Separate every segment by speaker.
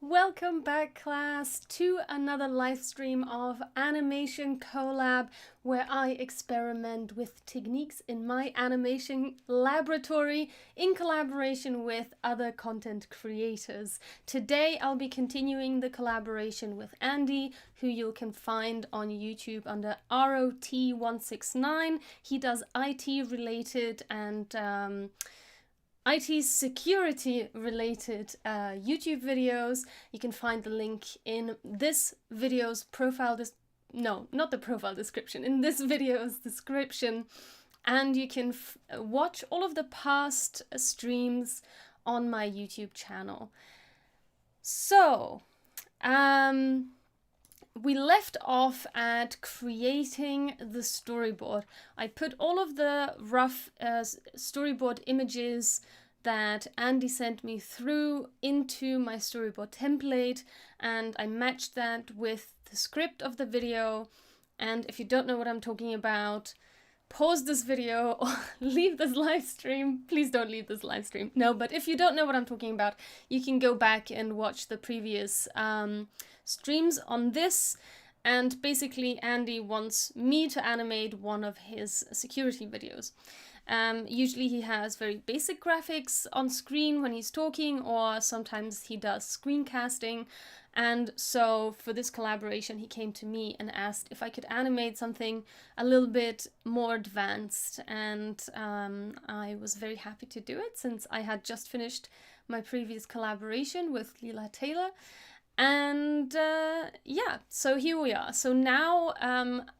Speaker 1: Welcome back, class, to another live stream of Animation Collab, where I experiment with techniques in my animation laboratory in collaboration with other content creators. Today I'll be continuing the collaboration with Andy, who you can find on YouTube under ROT169. He does IT related and IT security related YouTube videos. You can find the link in this video's profile, no, not the profile description, in this video's description. And you can watch all of the past streams on my YouTube channel. So, we left off at creating the storyboard. I put all of the rough storyboard images that Andy sent me through into my storyboard template, and I matched that with the script of the video. And if you don't know what I'm talking about, pause this video or leave this live stream. Please don't leave this live stream. No, but if you don't know what I'm talking about, you can go back and watch the previous streams on this. And basically Andy wants me to animate one of his security videos. Usually he has very basic graphics on screen when he's talking, or sometimes he does screencasting. And so for this collaboration, he came to me and asked if I could animate something a little bit more advanced. And I was very happy to do it, since I had just finished my previous collaboration with Lila Taylor. And yeah, so here we are. So now,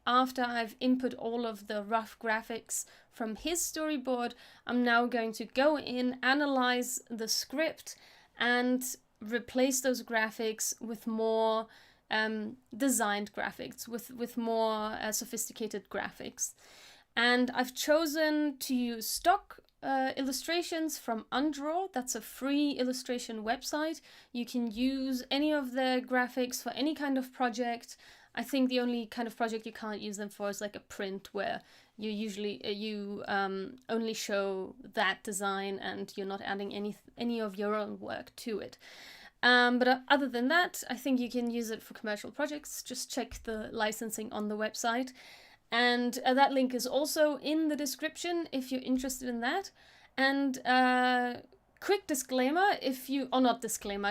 Speaker 1: after I've input all of the rough graphics from his storyboard, I'm now going to go in, analyze the script, and replace those graphics with more designed graphics, with more sophisticated graphics. And I've chosen to use stock illustrations from unDraw. That's a free illustration website. You can use any of the graphics for any kind of project. I think the only kind of project you can't use them for is like a print, where you usually only show that design and you're not adding any of your own work to it. But other than that, I think you can use it for commercial projects. Just check the licensing on the website. And that link is also in the description if you're interested in that. And quick disclaimer,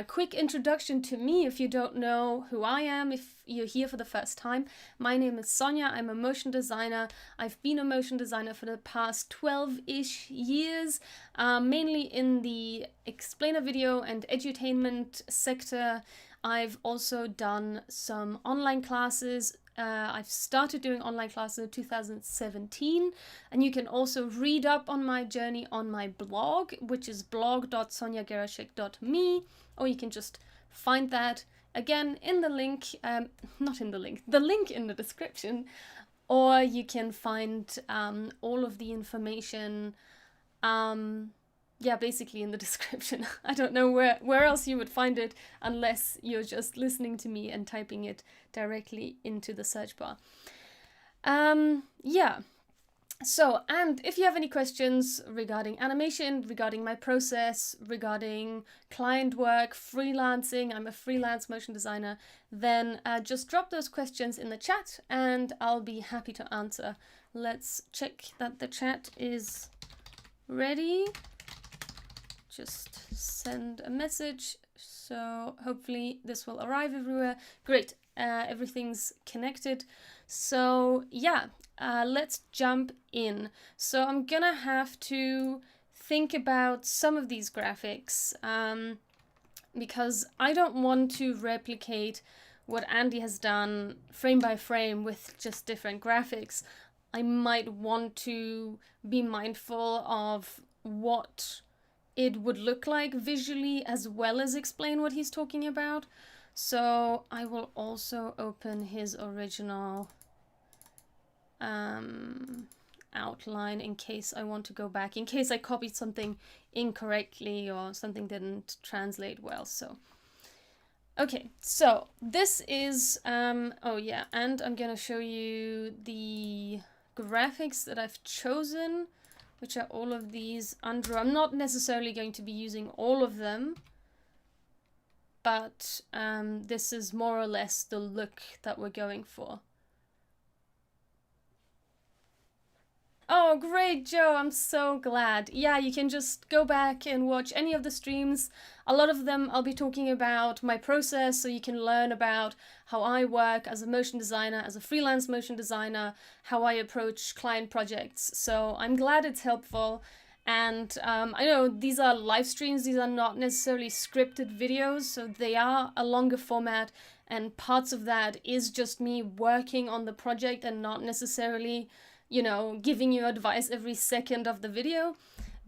Speaker 1: quick introduction to me if you don't know who I am, if you're here for the first time. My name is Sonja, I'm a motion designer. I've been a motion designer for the past 12-ish years, mainly in the explainer video and edutainment sector. I've also done some online classes. I've started doing online classes in 2017, and you can also read up on my journey on my blog, which is blog.sonjageracsek.me, or you can just find that again in the link, the link in the description, or you can find all of the information yeah, basically in the description. I don't know where else you would find it, unless you're just listening to me and typing it directly into the search bar. Yeah. So, and if you have any questions regarding animation, regarding my process, regarding client work, freelancing, I'm a freelance motion designer, then just drop those questions in the chat and I'll be happy to answer. Let's check that the chat is ready. Just send a message, so hopefully this will arrive everywhere. Great, everything's connected. So yeah, let's jump in. So I'm gonna have to think about some of these graphics because I don't want to replicate what Andy has done frame by frame with just different graphics. I might want to be mindful of what it would look like visually, as well as explain what he's talking about. So I will also open his original outline in case I want to go back, in case I copied something incorrectly or something didn't translate well. So okay, so this is oh yeah, and I'm gonna show you the graphics that I've chosen, which are all of these unDraw. I'm not necessarily going to be using all of them, but this is more or less the look that we're going for. Oh, great, Joe. I'm so glad. Yeah, you can just go back and watch any of the streams. A lot of them I'll be talking about my process, so you can learn about how I work as a motion designer, as a freelance motion designer, how I approach client projects. So I'm glad it's helpful. And I know these are live streams, these are not necessarily scripted videos, so they are a longer format, and parts of that is just me working on the project and not necessarily, you know, giving you advice every second of the video.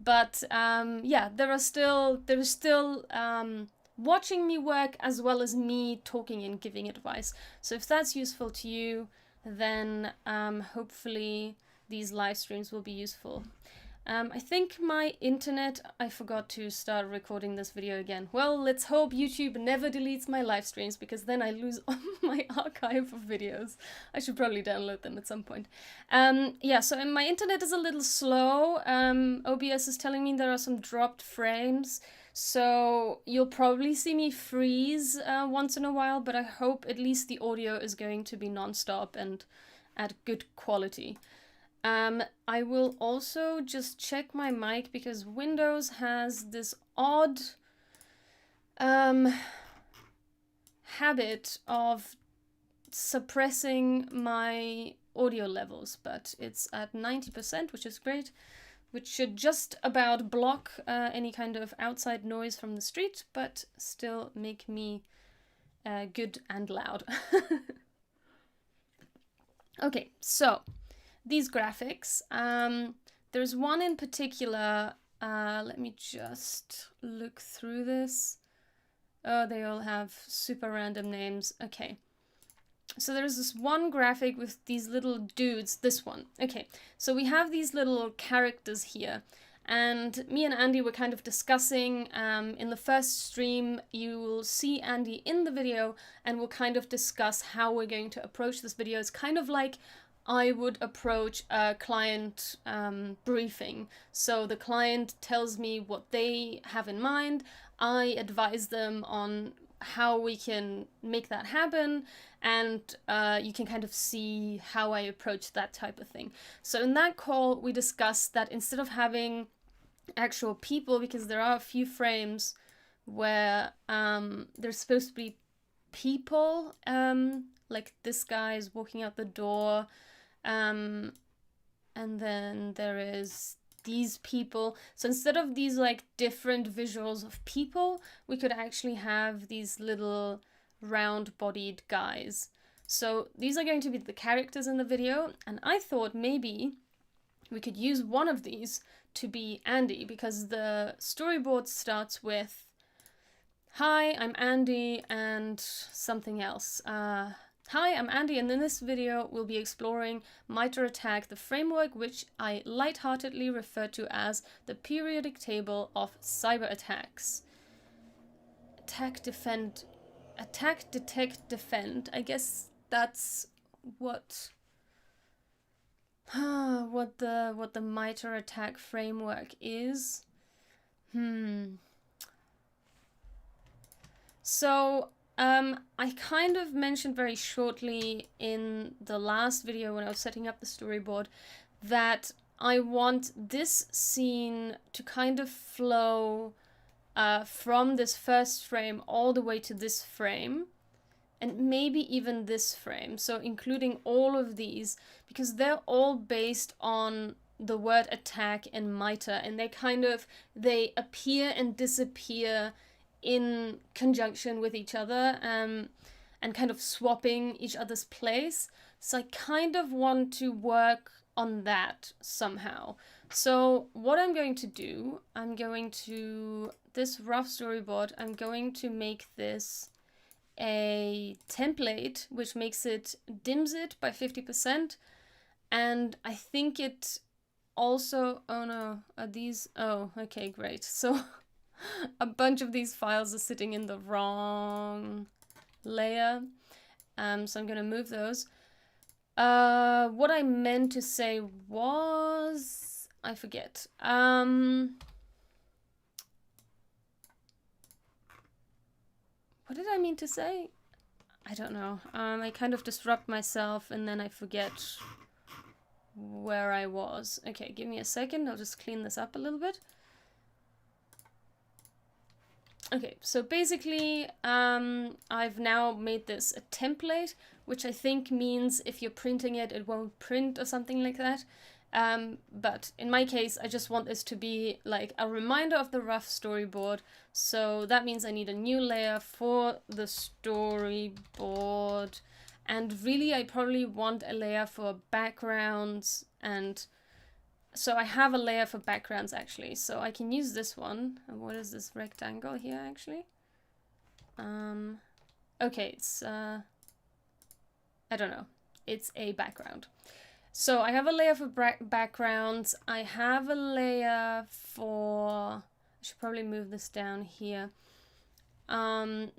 Speaker 1: But yeah, there's still watching me work as well as me talking and giving advice. So if that's useful to you, then hopefully these live streams will be useful. I think my internet, I forgot to start recording this video again. Well, let's hope YouTube never deletes my live streams, because then I lose my archive of videos. I should probably download them at some point. Yeah, so my internet is a little slow. OBS is telling me there are some dropped frames, so you'll probably see me freeze once in a while, but I hope at least the audio is going to be non-stop and at good quality. I will also just check my mic, because Windows has this odd habit of suppressing my audio levels, but it's at 90%, which is great, which should just about block any kind of outside noise from the street, but still make me good and loud. Okay, so these graphics, there's one in particular, let me just look through this. Oh, they all have super random names. Okay, so there's this one graphic with these little dudes, this one. Okay, so we have these little characters here, and me and Andy were kind of discussing, in the first stream you will see Andy in the video, and we'll kind of discuss how we're going to approach this video. It's kind of like I would approach a client briefing. So the client tells me what they have in mind, I advise them on how we can make that happen, and you can kind of see how I approach that type of thing. So in that call we discussed that instead of having actual people, because there are a few frames where there's supposed to be people, like this guy is walking out the door, and then there is these people. So instead of these like different visuals of people, we could actually have these little round-bodied guys. So these are going to be the characters in the video, and I thought maybe we could use one of these to be Andy, because the storyboard starts with, "Hi, I'm Andy," and something else. Hi, I'm Andy, and in this video we'll be exploring Mitre Attack, the framework which I lightheartedly refer to as the periodic table of cyber attacks. Attack, defend, attack, detect, defend. I guess that's what the Mitre Attack framework is. So I kind of mentioned very shortly in the last video when I was setting up the storyboard that I want this scene to kind of flow from this first frame all the way to this frame, and maybe even this frame, so including all of these, because they're all based on the word attack and mitre, and they appear and disappear in conjunction with each other, and kind of swapping each other's place. So I kind of want to work on that somehow. So what I'm going to do, this rough storyboard, I'm going to make this a template which dims it by 50%, and I think it also, oh no, are these, oh, okay, great. So a bunch of these files are sitting in the wrong layer, so I'm gonna move those. What I meant to say was, I forget. What did I mean to say? I don't know. I kind of disrupt myself and then I forget where I was. Okay, give me a second. I'll just clean this up a little bit. Okay, so basically, I've now made this a template, which I think means if you're printing it, it won't print or something like that. But in my case, I just want this to be like a reminder of the rough storyboard. So that means I need a new layer for the storyboard. And really, I probably want a layer for backgrounds. And so I have a layer for backgrounds actually. So I can use this one. And what is this rectangle here actually? Okay, it's, I don't know. It's a background. So I have a layer for backgrounds. I have a layer for, I should probably move this down here. Now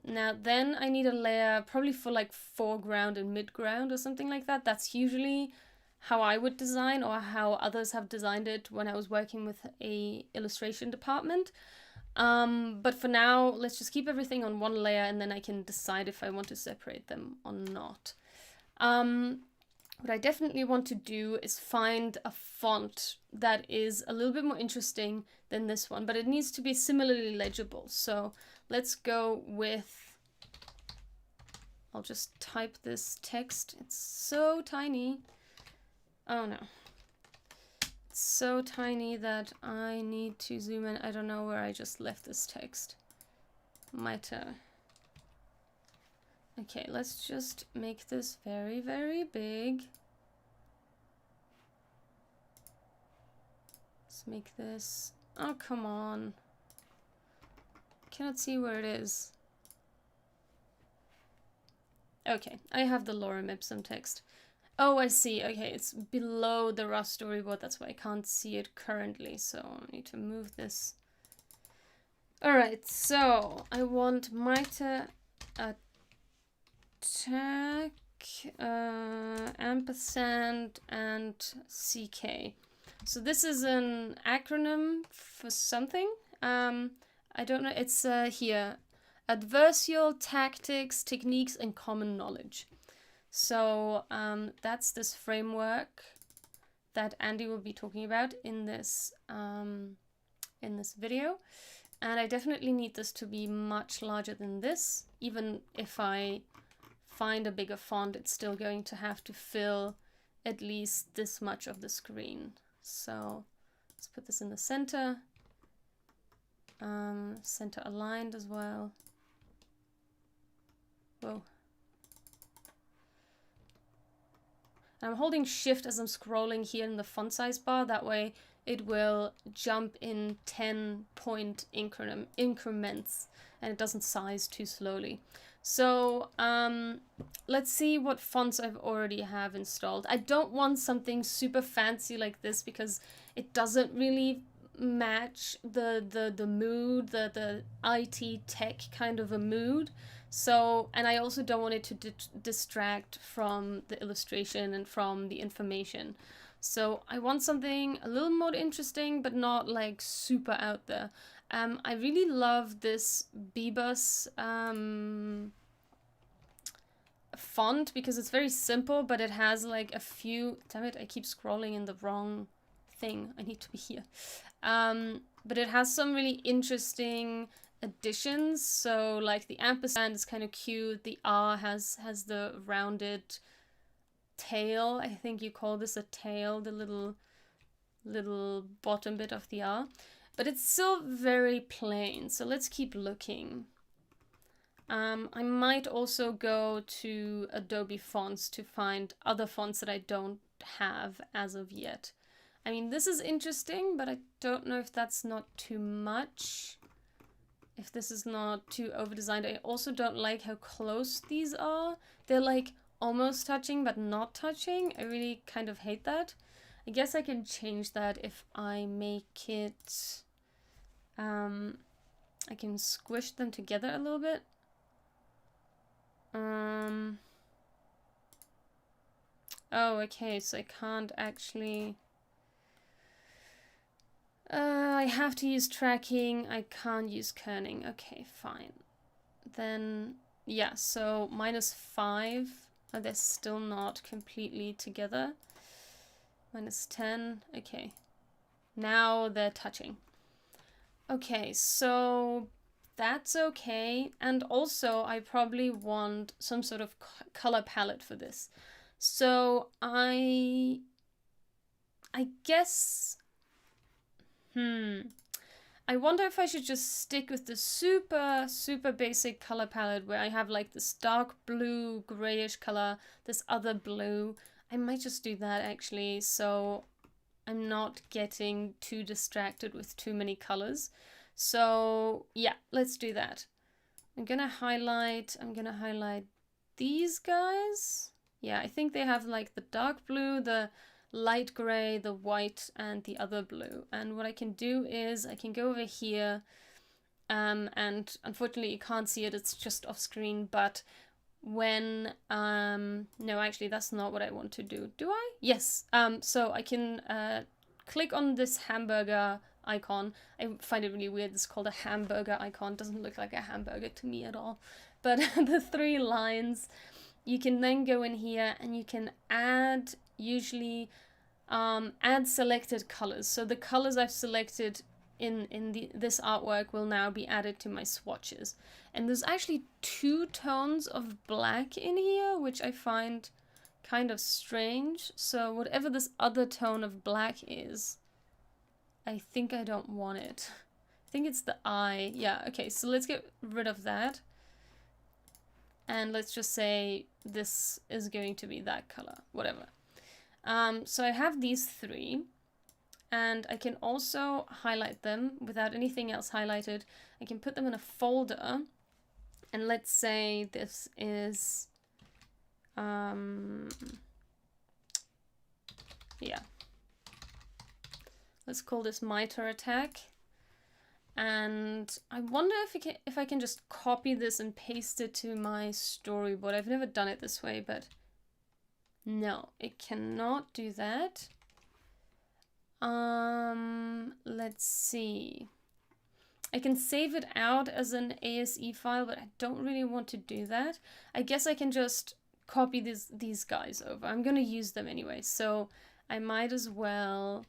Speaker 1: then I need a layer probably for like foreground and midground or something like that. That's usually how I would design or how others have designed it when I was working with a illustration department. But for now, let's just keep everything on one layer and then I can decide if I want to separate them or not. What I definitely want to do is find a font that is a little bit more interesting than this one, but it needs to be similarly legible. So let's go with, I'll just type this text. It's so tiny. Oh no. It's so tiny that I need to zoom in. I don't know where I just left this text. Okay, let's just make this very, very big. Let's make this... Oh, come on. Cannot see where it is. Okay, I have the Lorem Ipsum text. Oh, I see. Okay, it's below the rough storyboard. That's why I can't see it currently. So I need to move this. Alright, so I want Maite attack, ampersand, and CK. So this is an acronym for something. I don't know. It's here. Adversarial Tactics, Techniques, and Common Knowledge. So that's this framework that Andy will be talking about in this video. And I definitely need this to be much larger than this. Even if I find a bigger font, it's still going to have to fill at least this much of the screen. So let's put this in the center. Center aligned as well. Whoa. I'm holding shift as I'm scrolling here in the font size bar. That way it will jump in 10-point increments and it doesn't size too slowly. So let's see what fonts I've already have installed. I don't want something super fancy like this because it doesn't really match the mood, the IT tech kind of a mood. So, and I also don't want it to distract from the illustration and from the information. So I want something a little more interesting, but not like super out there. I really love this Bebus font because it's very simple, but it has like a few, damn it, I keep scrolling in the wrong thing. I need to be here. But it has some really interesting additions. So like the ampersand is kind of cute. The R has the rounded tail. I think you call this a tail, the little bottom bit of the R. But it's still very plain. So let's keep looking. I might also go to Adobe Fonts to find other fonts that I don't have as of yet. I mean, this is interesting, but I don't know if that's not too much. If this is not too over-designed. I also don't like how close these are. They're like almost touching, but not touching. I really kind of hate that. I guess I can change that if I make it... I can squish them together a little bit. Oh, okay, so I can't actually... I have to use tracking. I can't use kerning. Okay, fine. Then yeah, so -5. Oh, they're still not completely together. -10. Okay. Now they're touching. Okay, so that's okay. And also, I probably want some sort of color palette for this. So I guess, I wonder if I should just stick with the super, super basic color palette where I have like this dark blue, grayish color, this other blue. I might just do that actually, so I'm not getting too distracted with too many colors. So yeah, let's do that. I'm gonna highlight these guys. Yeah, I think they have like the dark blue, the light gray, the white, and the other blue. And what I can do is I can go over here, and unfortunately you can't see it, it's just off screen, but when, no, actually that's not what I want to do. Do I? Yes. So I can click on this hamburger icon. I find it really weird. It's called a hamburger icon. It doesn't look like a hamburger to me at all. But the 3 lines, you can then go in here and you can add, usually, add selected colors. So the colors I've selected in this artwork will now be added to my swatches. And there's actually 2 tones of black in here, which I find kind of strange. So whatever this other tone of black is, I think I don't want it. I think it's the eye. Yeah, okay, so let's get rid of that. And let's just say this is going to be that color, whatever. So I have these 3. And I can also highlight them without anything else highlighted. I can put them in a folder. And let's say this is, yeah. Let's call this Mitre Attack. And I wonder if I can just copy this and paste it to my storyboard. I've never done it this way, but no, it cannot do that. Let's see. I can save it out as an ASE file, but I don't really want to do that. I guess I can just copy these guys over. I'm gonna use them anyway, so I might as well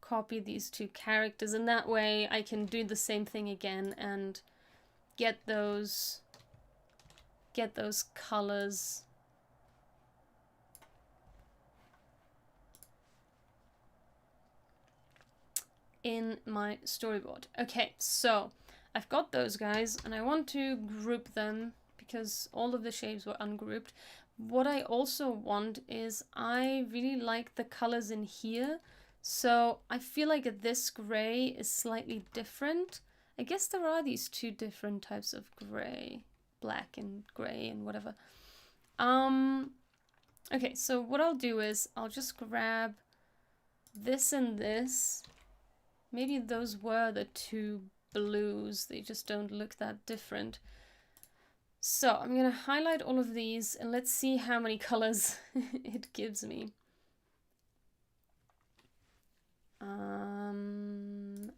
Speaker 1: copy these 2 characters, and that way I can do the same thing again and get those colors in my storyboard. Okay, so I've got those guys and I want to group them because all of the shapes were ungrouped. What I also want is I really like the colors in here. So I feel like this gray is slightly different. I guess there are these 2 different types of gray, black and gray and whatever. Okay, so what I'll do is I'll just grab this and this. Maybe those were the 2 blues, they just don't look that different. So I'm gonna highlight all of these and let's see how many colors it gives me.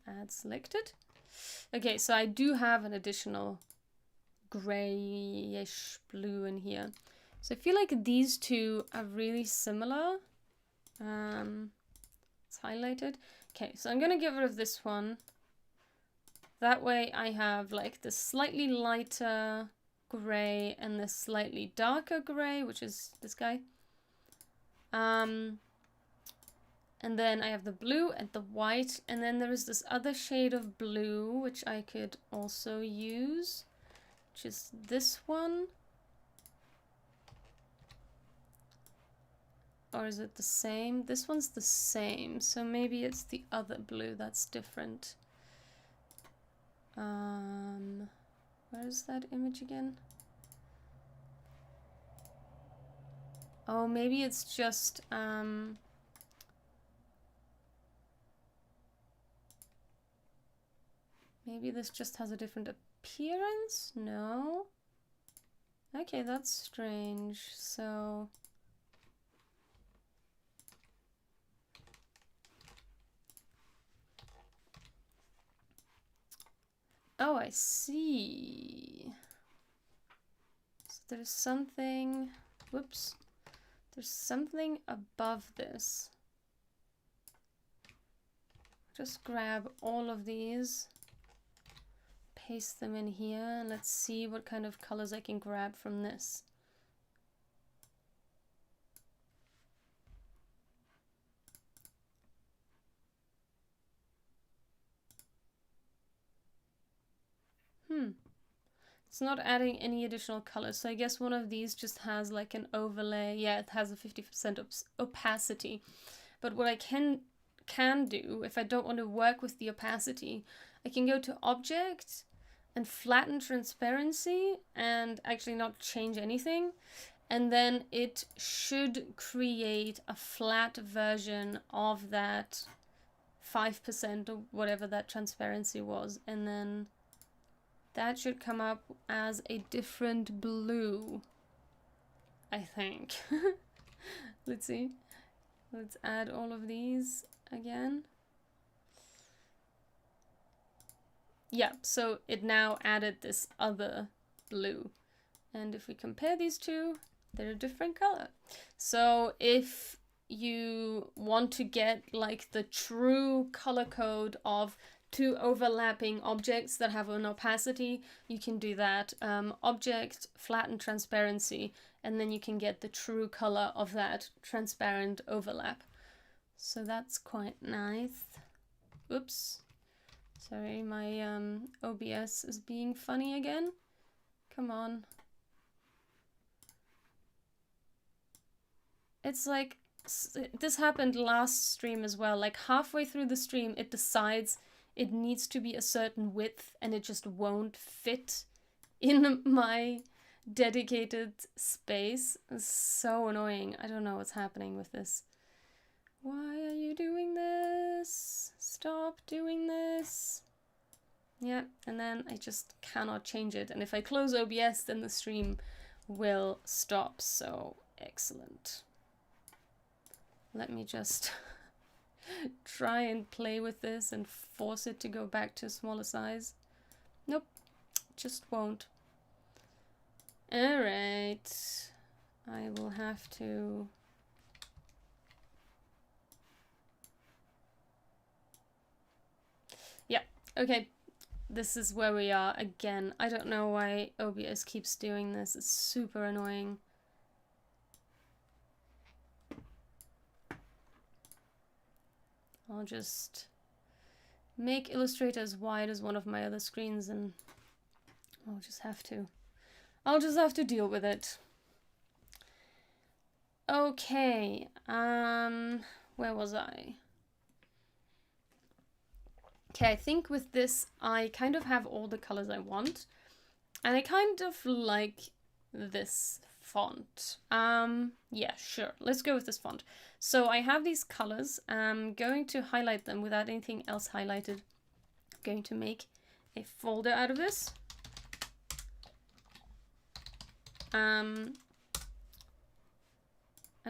Speaker 1: Add selected. Okay, so I do have an additional grayish blue in here. So I feel like these 2 are really similar. It's highlighted. Okay, so I'm gonna get rid of this one. That way I have like this slightly lighter gray and this slightly darker gray, which is this guy. And then I have the blue and the white, and then there is this other shade of blue, which I could also use, which is this one. Or is it the same? This one's the same, so maybe it's the other blue that's different. Where is that image again? Oh, maybe it's just, maybe this just has a different appearance? No? Okay, that's strange. So oh, I see. there's something, whoops, there's something above this. Just grab all of these, paste them in here, and let's see what kind of colors I can grab from this. It's not adding any additional colors, so I guess one of these just has like an overlay. Yeah, it has a 50% opacity. But what I can do, if I don't want to work with the opacity, I can go to Object and flatten transparency and actually not change anything. And then it should create a flat version of that 5% or whatever that transparency was. And then that should come up as a different blue, I think. Let's see. Let's add all of these again. Yeah, so it now added this other blue. And if we compare these two, they're a different color. So if you want to get like the true color code of two overlapping objects that have an opacity, you can do that. Object, flatten transparency, and then you can get the true color of that transparent overlap. So that's quite nice. Oops. Sorry, my OBS is being funny again. Come on. It's like, this happened last stream as well. Like halfway through the stream, it decides it needs to be a certain width and it just won't fit in my dedicated space. It's so annoying. I don't know what's happening with this. Why are you doing this? Stop doing this. Yeah, and then I just cannot change it. And if I close OBS, then the stream will stop. So excellent. Let me just try and play with this and force it to go back to a smaller size. Nope, just won't. Alright, I will have to... Yeah, okay, this is where we are again. I don't know why OBS keeps doing this, it's super annoying. I'll just make Illustrator as wide as one of my other screens and I'll just have to deal with it. Okay, where was I? Okay, I think with this I kind of have all the colors I want and I kind of like this font. Yeah, sure, let's go with this font. So I have these colors. I'm going to highlight them without anything else highlighted. I'm going to make a folder out of this. I'm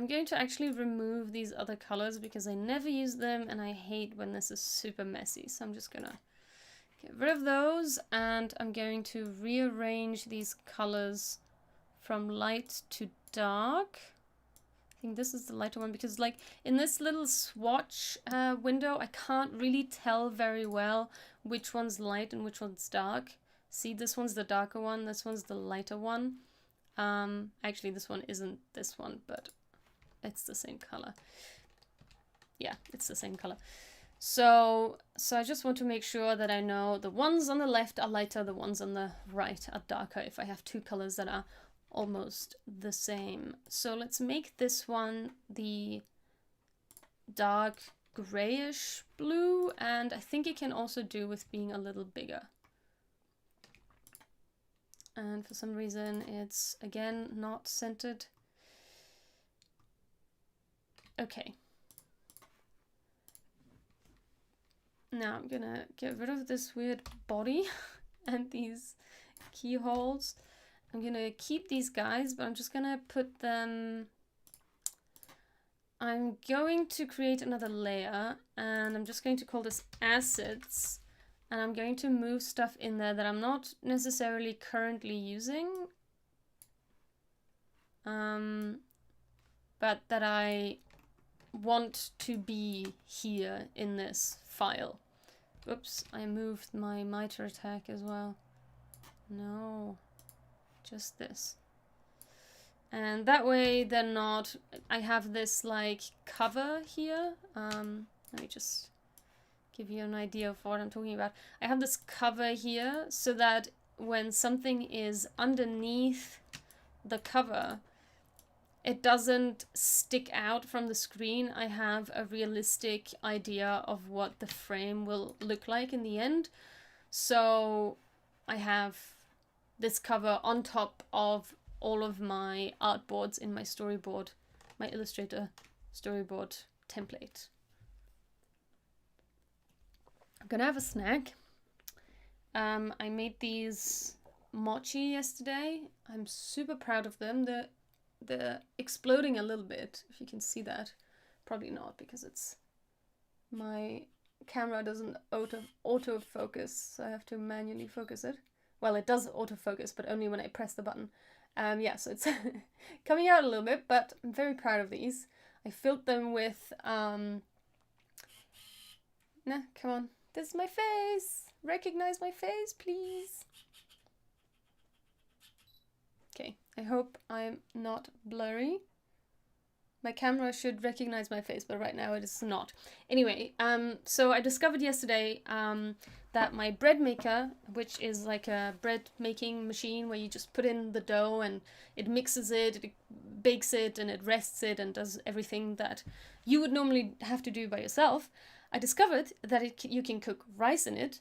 Speaker 1: going to actually remove these other colors because I never use them and I hate when this is super messy. So I'm just gonna get rid of those and I'm going to rearrange these colors from light to dark. I think this is the lighter one because like in this little swatch window I can't really tell very well which one's light and which one's dark. See, this one's the darker one, this one's the lighter one. Actually this one isn't this one, but it's the same color. Yeah, it's the same color. So I just want to make sure that I know the ones on the left are lighter, the ones on the right are darker if I have two colors that are almost the same. So let's make this one the dark grayish blue, and I think it can also do with being a little bigger. And for some reason it's again not centered. Okay. Now I'm gonna get rid of this weird body and these keyholes. I'm gonna keep these guys, but I'm just gonna put them... I'm going to create another layer and I'm just going to call this assets, and I'm going to move stuff in there that I'm not necessarily currently using. but that I want to be here in this file. Oops, I moved my mitre attack as well. No, just this. And that way they're not, I have this like cover here. Let me just give you an idea of what I'm talking about. I have this cover here so that when something is underneath the cover, it doesn't stick out from the screen. I have a realistic idea of what the frame will look like in the end. So I have this cover on top of all of my artboards in my storyboard, my Illustrator storyboard template. I'm gonna have a snack. I made these mochi yesterday. I'm super proud of them. They're exploding a little bit, if you can see that. Probably not, because it's my camera doesn't autofocus, so I have to manually focus it. Well, it does autofocus, but only when I press the button. Yeah, so it's coming out a little bit, but I'm very proud of these. I filled them with, nah, come on. This is my face. Recognize my face, please. Okay, I hope I'm not blurry. My camera should recognize my face, but right now it is not. Anyway, so I discovered yesterday that my bread maker, which is like a bread making machine where you just put in the dough and it mixes it, it bakes it, and it rests it and does everything that you would normally have to do by yourself. I discovered that you can cook rice in it,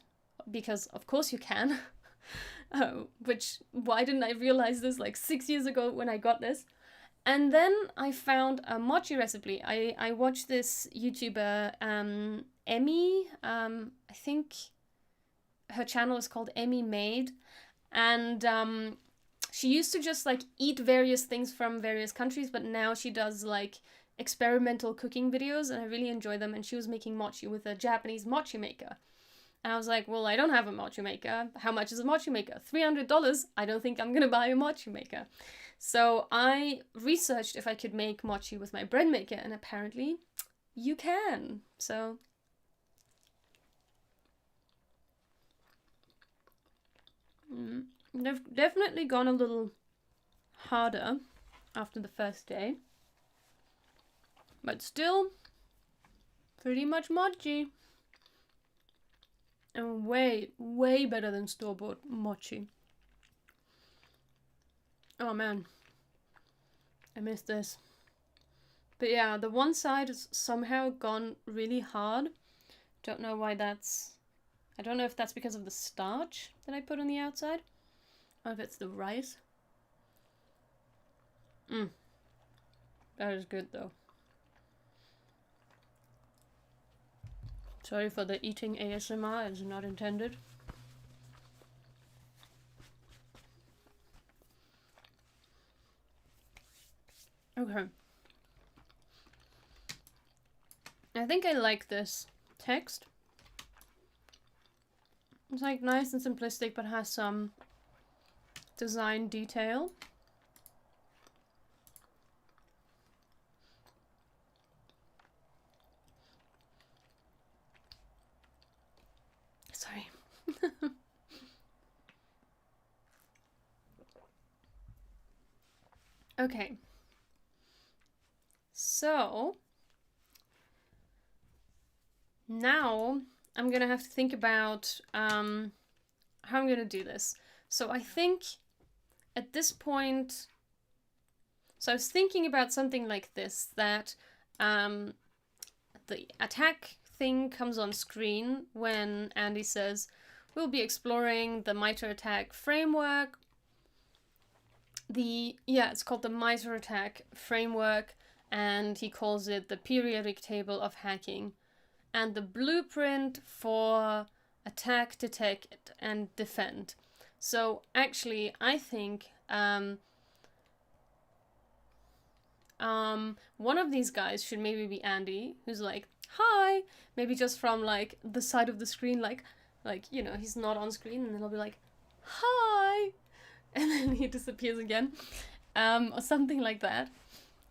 Speaker 1: because of course you can. Why didn't I realize this like 6 years ago when I got this? And then I found a mochi recipe. I watched this YouTuber, Emmy, I think her channel is called Emmy Made, and she used to just like eat various things from various countries, but now she does like experimental cooking videos, and I really enjoy them. And she was making mochi with a Japanese mochi maker. And I was like, well, I don't have a mochi maker. How much is a mochi maker? $300. I don't think I'm gonna buy a mochi maker. So I researched if I could make mochi with my bread maker, and apparently you can. So they've definitely gone a little harder after the first day, but still pretty much mochi. And way, way better than store-bought mochi. Oh man, I miss this. But yeah, the one side has somehow gone really hard. Don't know why that's... I don't know if that's because of the starch that I put on the outside, or if it's the rice. That is good though. Sorry for the eating ASMR, it's not intended. Okay. I think I like this text. It's like nice and simplistic, but has some design detail. Sorry. Okay. So now I'm gonna have to think about how I'm gonna do this. So I think at this point, so I was thinking about something like this, that the attack thing comes on screen when Andy says, we'll be exploring the mitre attack framework. It's called the mitre attack framework, and he calls it the periodic table of hacking, and the blueprint for attack, detect, and defend. So actually, I think one of these guys should maybe be Andy, who's like, hi, maybe just from like the side of the screen, like you know, he's not on screen, and then he'll be like, hi, and then he disappears again. or something like that.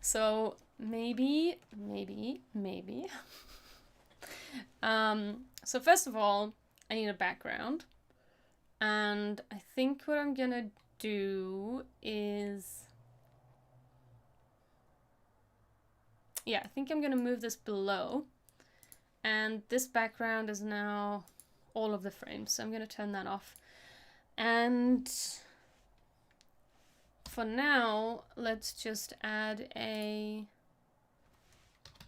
Speaker 1: So maybe. So first of all, I need a background. And I think what I'm gonna do is... yeah, I think I'm gonna move this below. And this background is now all of the frames, so I'm gonna turn that off. And for now, let's just add a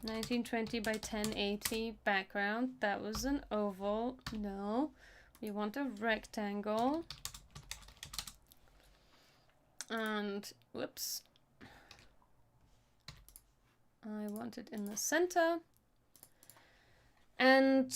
Speaker 1: 1920 by 1080 background. That was an oval. No, we want a rectangle. And whoops, I want it in the center. And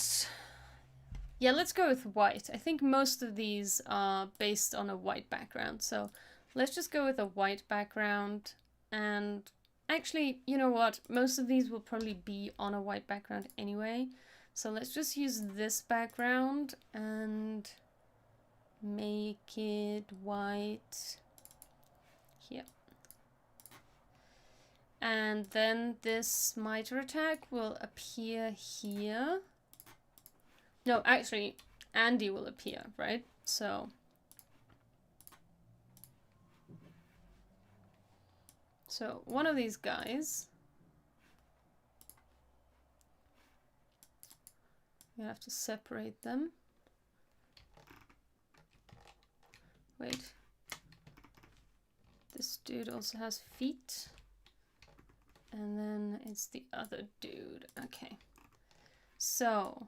Speaker 1: yeah, let's go with white. I think most of these are based on a white background, so let's just go with a white background. And actually, you know what? Most of these will probably be on a white background anyway. So let's just use this background and make it white here. And then this mitre attack will appear here. No, actually, Andy will appear, right? So one of these guys, you have to separate them. Wait, this dude also has feet. And then it's the other dude. Okay, so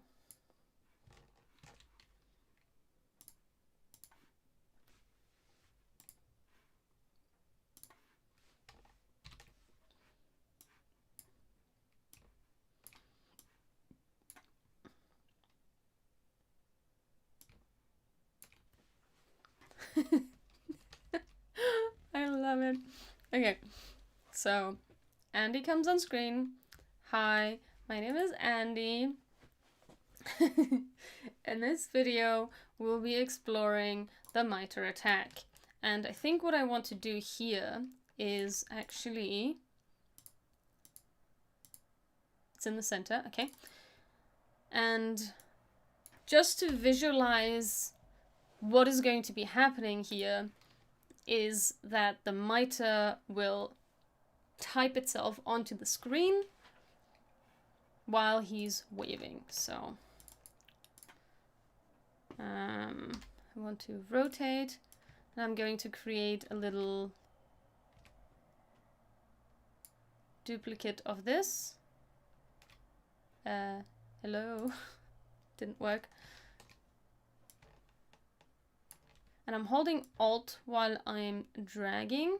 Speaker 1: I love it. Okay, so Andy comes on screen. Hi, my name is Andy. In this video, we'll be exploring the mitre attack. And I think what I want to do here is actually... it's in the center, okay. And just to visualize what is going to be happening here is that the mitre will type itself onto the screen while he's waving. So I want to rotate, and I'm going to create a little duplicate of this. Hello. Didn't work. And I'm holding Alt while I'm dragging.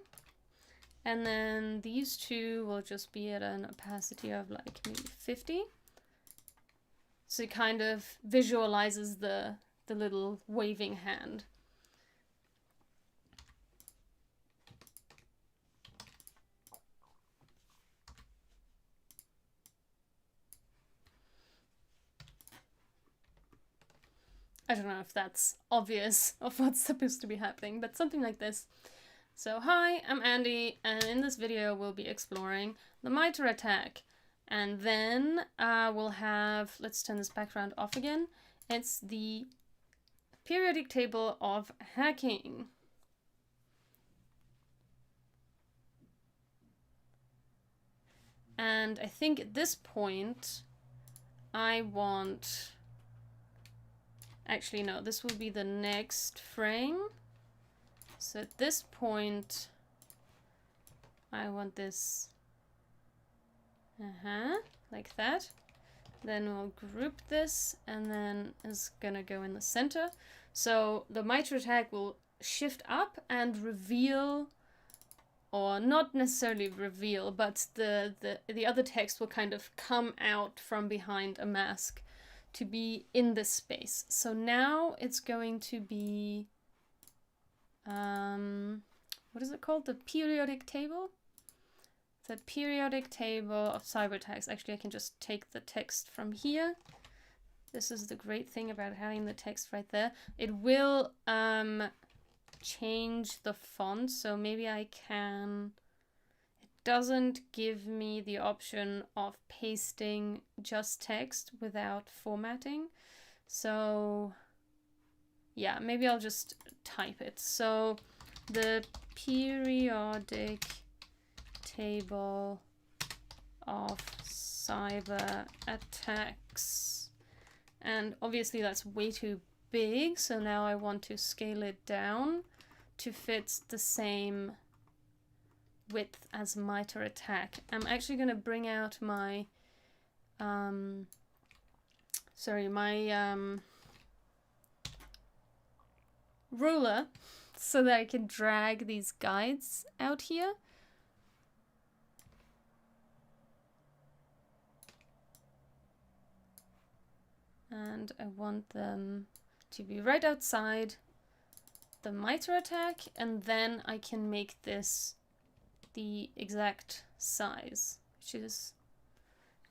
Speaker 1: And then these two will just be at an opacity of like maybe 50. So it kind of visualizes the little waving hand. I don't know if that's obvious of what's supposed to be happening, but something like this. So hi, I'm Andy, and in this video we'll be exploring the mitre attack. And then we'll have, let's turn this background off again. It's the periodic table of hacking. And I think at this point, I want... actually, no, this will be the next frame. So at this point, I want this, like that. Then we'll group this, and then it's gonna go in the center. So the mitre attack will shift up and reveal, or not necessarily reveal, but the other text will kind of come out from behind a mask to be in this space. So now it's going to be, what is it called? The periodic table? The periodic table of cyber attacks. Actually, I can just take the text from here. This is the great thing about having the text right there. It will change the font, so maybe I can. It doesn't give me the option of pasting just text without formatting. So yeah, maybe I'll just type it. So the periodic table of cyber attacks. And obviously that's way too big, so now I want to scale it down to fit the same width as MITRE ATT&CK. I'm actually going to bring out my ruler so that I can drag these guides out here. And I want them to be right outside the MITRE ATT&CK, and then I can make this the exact size, which is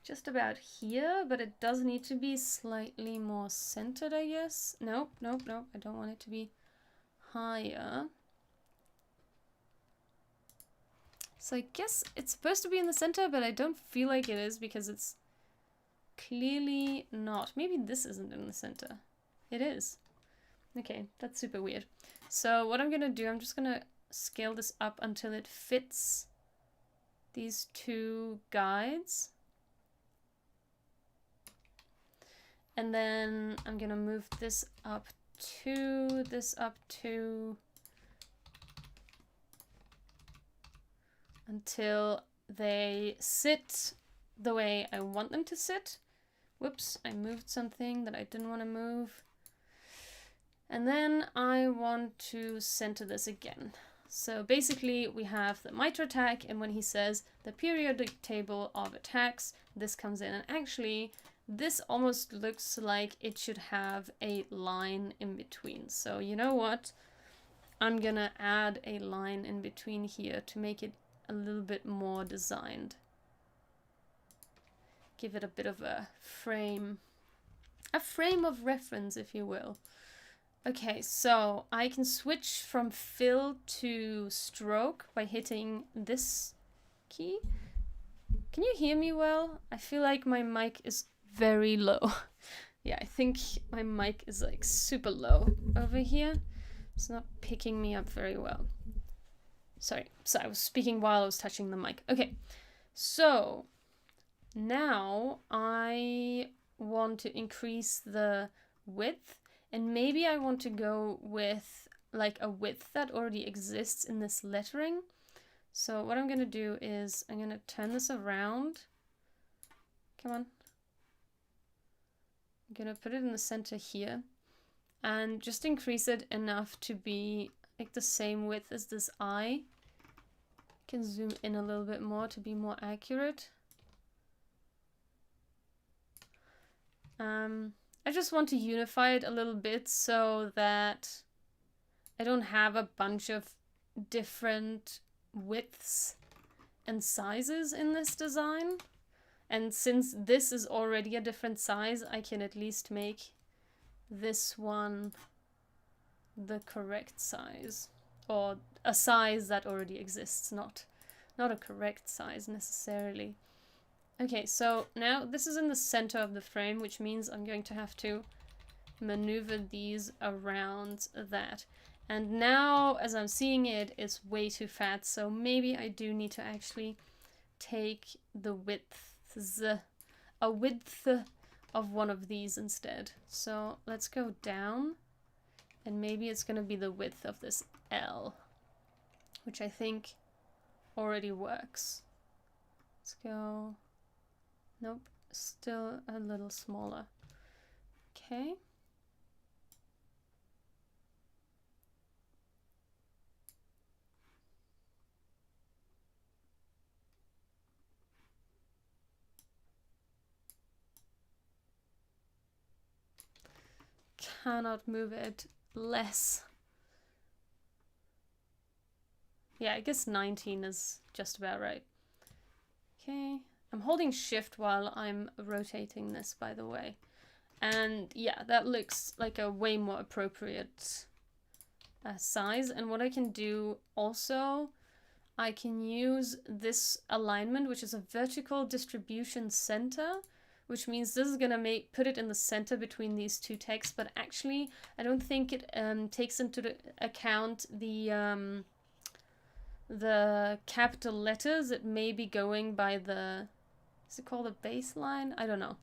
Speaker 1: just about here, but it does need to be slightly more centered, I guess. Nope, nope, nope, I don't want it to be higher. So I guess it's supposed to be in the center, but I don't feel like it is because it's clearly not. Maybe this isn't in the center. It is. Okay, that's super weird. So what I'm gonna do, I'm just gonna scale this up until it fits these two guides. And then I'm gonna move this up to, until they sit the way I want them to sit. Whoops, I moved something that I didn't want to move. And then I want to center this again. So basically we have the MITRE ATT&CK, and when he says the periodic table of attacks, this comes in. And actually, this almost looks like it should have a line in between. So you know what? I'm gonna add a line in between here to make it a little bit more designed. Give it a bit of a frame of reference, if you will. Okay, so I can switch from fill to stroke by hitting this key. Can you hear me well? I feel like my mic is very low. Yeah, I think my mic is like super low over here. It's not picking me up very well. Sorry, so I was speaking while I was touching the mic. Okay, so now I want to increase the width, and maybe I want to go with like a width that already exists in this lettering. So what I'm going to do is I'm going to turn this around. Come on. I'm going to put it in the center here and just increase it enough to be like the same width as this eye. I can zoom in a little bit more to be more accurate. I just want to unify it a little bit so that I don't have a bunch of different widths and sizes in this design. And since this is already a different size, I can at least make this one the correct size, or a size that already exists, not a correct size necessarily. Okay, so now this is in the center of the frame, which means I'm going to have to maneuver these around that. And now, as I'm seeing it, it's way too fat, so maybe I do need to actually take the a width of one of these instead. So let's go down, and maybe it's going to be the width of this L, which I think already works. Let's go... Nope, still a little smaller. Okay. Cannot move it less. Yeah, I guess 19 is just about right. Okay. I'm holding shift while I'm rotating this, by the way. And yeah, that looks like a way more appropriate size. And what I can do also, I can use this alignment, which is a vertical distribution center, which means this is gonna put it in the center between these two texts, but actually I don't think it takes into account the capital letters. It may be going by the, is it called a baseline? I don't know.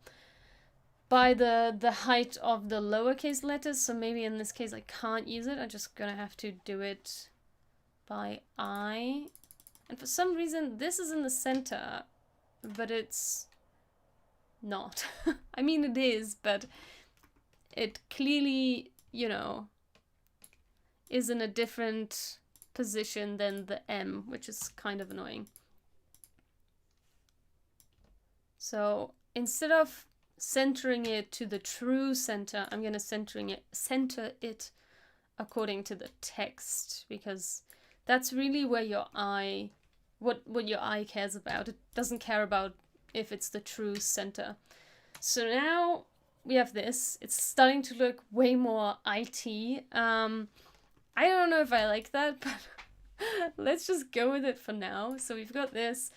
Speaker 1: By the height of the lowercase letters, so maybe in this case I can't use it. I'm just gonna have to do it by eye. And for some reason this is in the center, but it's not. I mean it is, but it clearly, you know, is in a different position than the M, which is kind of annoying. So instead of centering it to the true center, I'm gonna center it according to the text, because that's really where your eye, what your eye cares about. It doesn't care about if it's the true center. So now we have this. It's starting to look way more IT. I don't know if I like that, but let's just go with it for now. So we've got this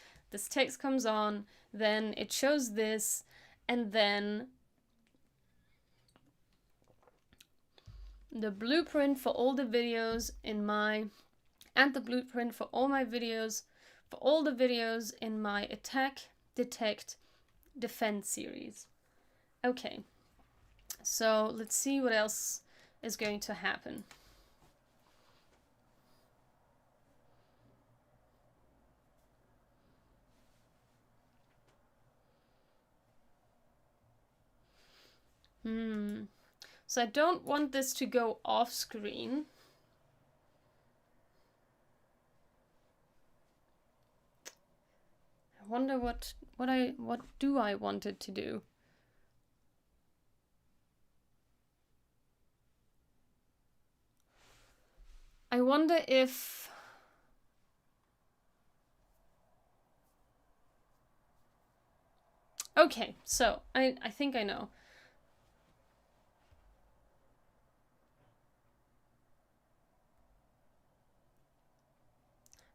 Speaker 1: text comes on, then it shows this, and then the blueprint for all the videos in my, and the blueprint for all my videos, for all the videos in my attack, detect, defend series. Okay, so let's see what else is going to happen. So I don't want this to go off screen. I wonder what do I want it to do? I wonder if okay, so I think I know.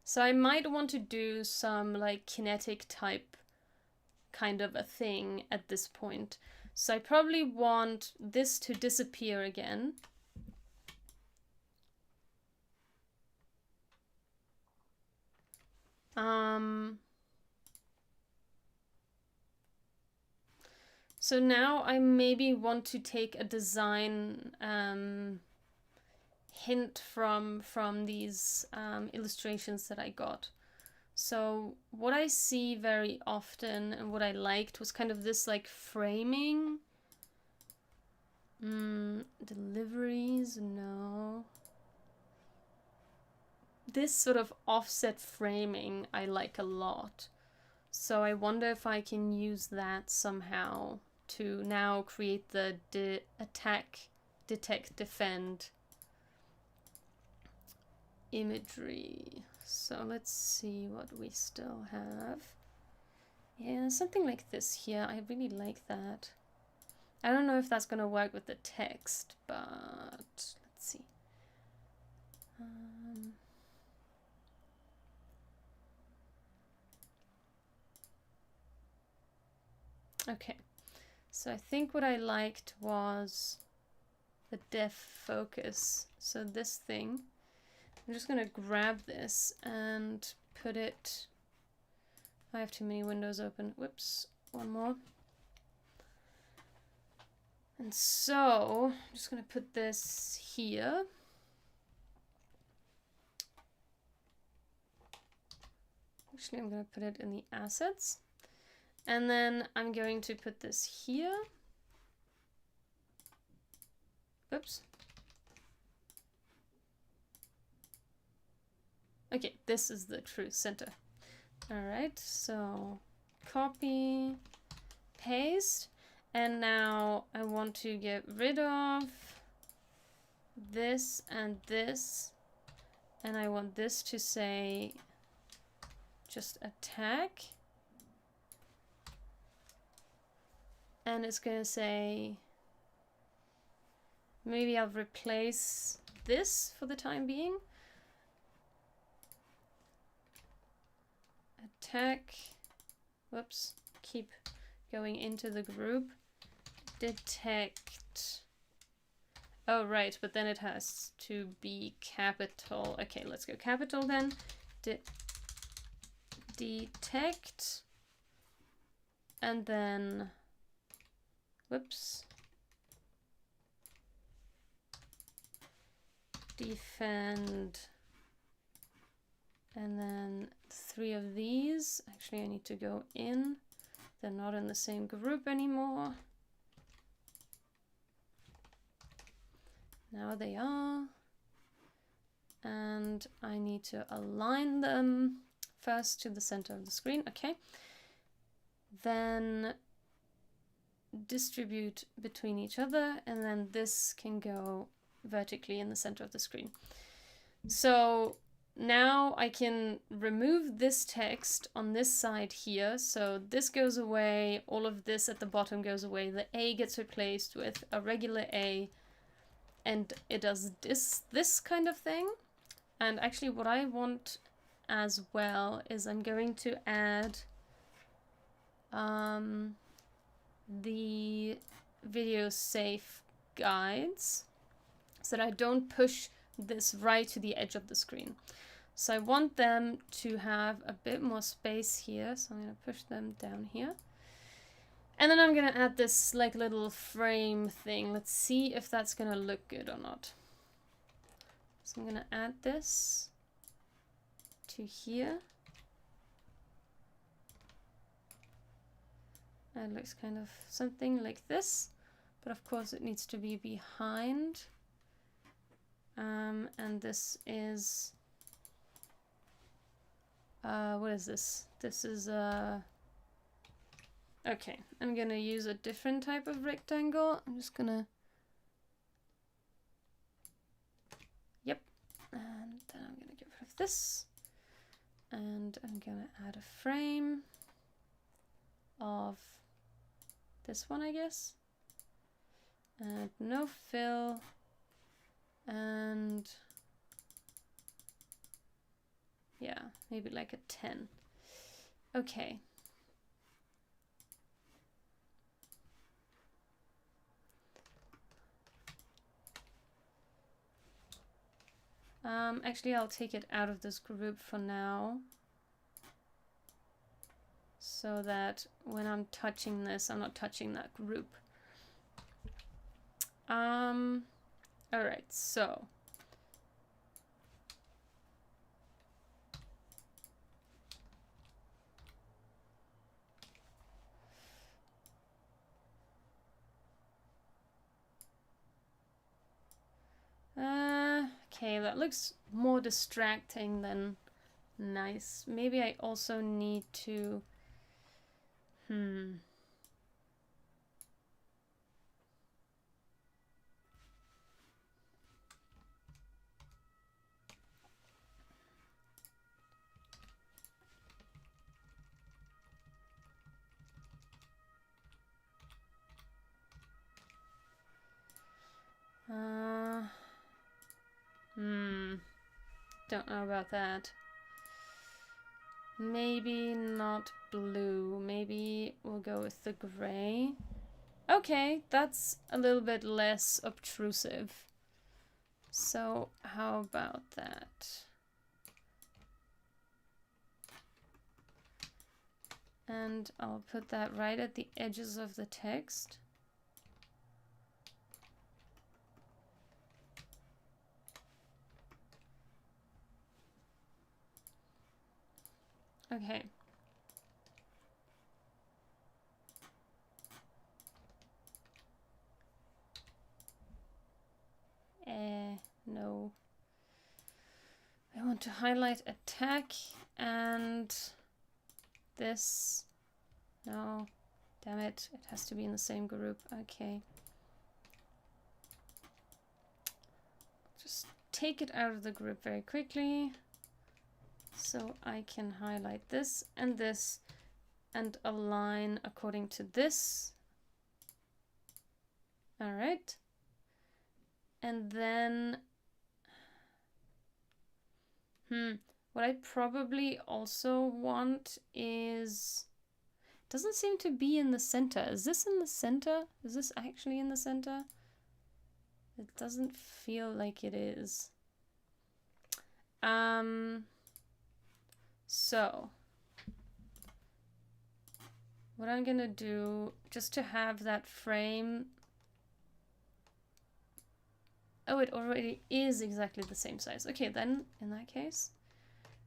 Speaker 1: So I might want to do some like kinetic type kind of a thing at this point. So I probably want this to disappear again. So now I maybe want to take a design hint from these illustrations that I got. So what I see very often and what I liked was kind of this like framing. Deliveries, no. This sort of offset framing I like a lot. So I wonder if I can use that somehow to now create the attack, detect, defend imagery. So let's see what we still have. Yeah, something like this here. I really like that. I don't know if that's gonna work with the text, but let's see. Okay, so I think what I liked was the def focus. So this thing, I'm just gonna grab this and put it, I have too many windows open, whoops, one more. And so I'm just gonna put this here. Actually, I'm gonna put it in the assets. And then I'm going to put this here. Oops. Okay, this is the true center. All right, so copy, paste, and now I want to get rid of this and this, and I want this to say just attack. And it's gonna say, maybe I'll replace this for the time being. Attack, whoops, keep going into the group. Detect. Oh, right, but then it has to be capital. Okay, let's go capital then. Detect. And then, whoops. Defend. And then 3 of these. Actually, I need to go in. They're not in the same group anymore. Now they are. And I need to align them first to the center of the screen. Okay. Then distribute between each other, and then this can go vertically in the center of the screen. So now I can remove this text on this side here. So this goes away, all of this at the bottom goes away. The A gets replaced with a regular A, and it does this kind of thing. And actually what I want as well is I'm going to add the video safe guides so that I don't push this right to the edge of the screen. So I want them to have a bit more space here, so I'm going to push them down here. And then I'm going to add this like little frame thing. Let's see if that's going to look good or not. So I'm going to add this to here. It looks kind of something like this, but of course it needs to be behind. And this is, what is this? This is, okay, I'm gonna use a different type of rectangle. I'm just gonna, yep, and then I'm gonna get rid of this. And I'm gonna add a frame of this one, I guess. And no fill. And yeah, maybe like a 10. Okay. Actually, I'll take it out of this group for now, so that when I'm touching this, I'm not touching that group. Alright, so okay, that looks more distracting than nice. Maybe I also need to don't know about that. Maybe not blue. Maybe we'll go with the gray. Okay, that's a little bit less obtrusive. So how about that? And I'll put that right at the edges of the text. Okay. No. I want to highlight attack and this. No, damn it. It has to be in the same group. Okay. Just take it out of the group very quickly. So I can highlight this and align according to this. All right. And then What I probably also want is... Doesn't seem to be in the center. Is this in the center? Is this actually in the center? It doesn't feel like it is. So what I'm gonna do, just to have that frame... Oh, it already is exactly the same size. Okay, then in that case,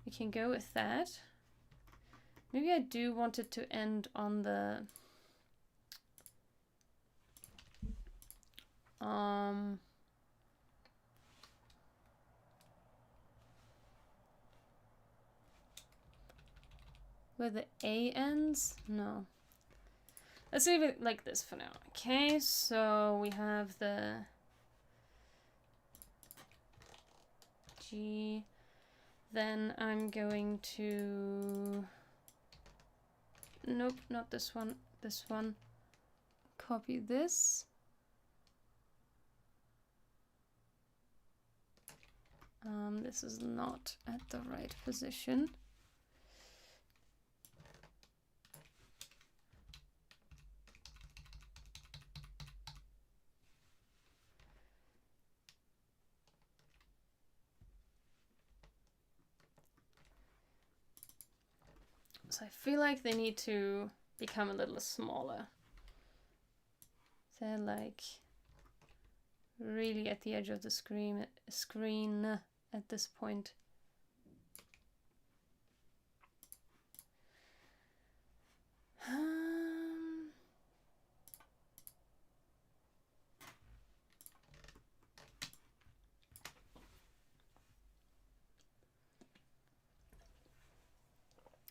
Speaker 1: we can go with that. Maybe I do want it to end on the... where the A ends? No. Let's leave it like this for now. Okay, so we have the G. Then I'm going to... Nope, not this one. This one. Copy this. This is not at the right position. So I feel like they need to become a little smaller. They're like really at the edge of the screen at this point.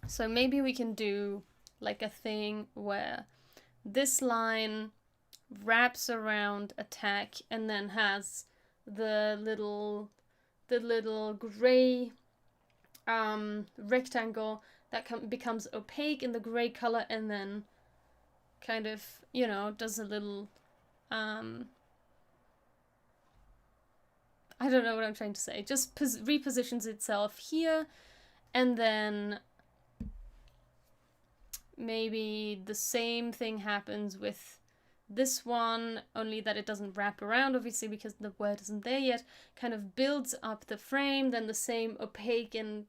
Speaker 1: So maybe we can do like a thing where this line wraps around attack and then has the little gray rectangle that becomes opaque in the gray color and then kind of, you know, does a little I don't know what I'm trying to say. Just repositions itself here, and then maybe the same thing happens with this one, only that it doesn't wrap around, obviously, because the word isn't there yet. Kind of builds up the frame, then the same opaque and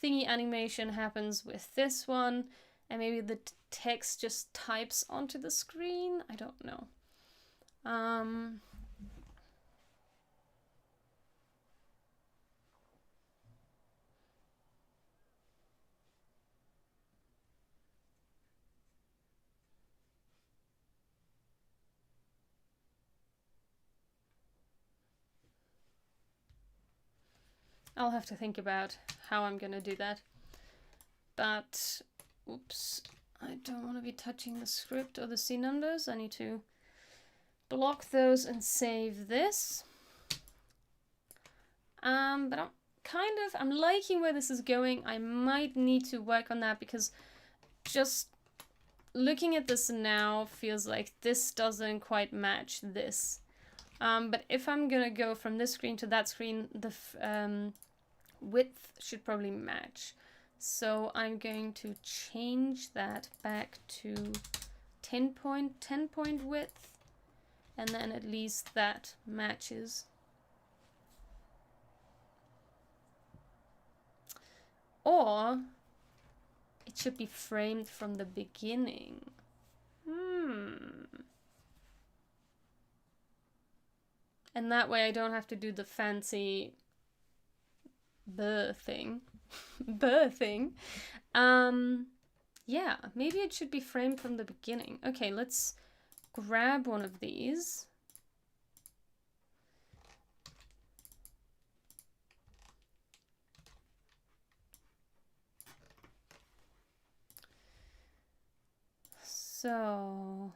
Speaker 1: thingy animation happens with this one, and maybe the text just types onto the screen. I don't know. I'll have to think about how I'm gonna do that. But, oops, I don't want to be touching the script or the scene numbers. I need to block those and save this. But I'm liking where this is going. I might need to work on that because just looking at this now feels like this doesn't quite match this. But if I'm gonna go from this screen to that screen, the width should probably match. So I'm going to change that back to 10 point width, and then at least that matches. Or it should be framed from the beginning. And that way I don't have to do the fancy birthing. Yeah, maybe it should be framed from the beginning. Okay, let's grab one of these. So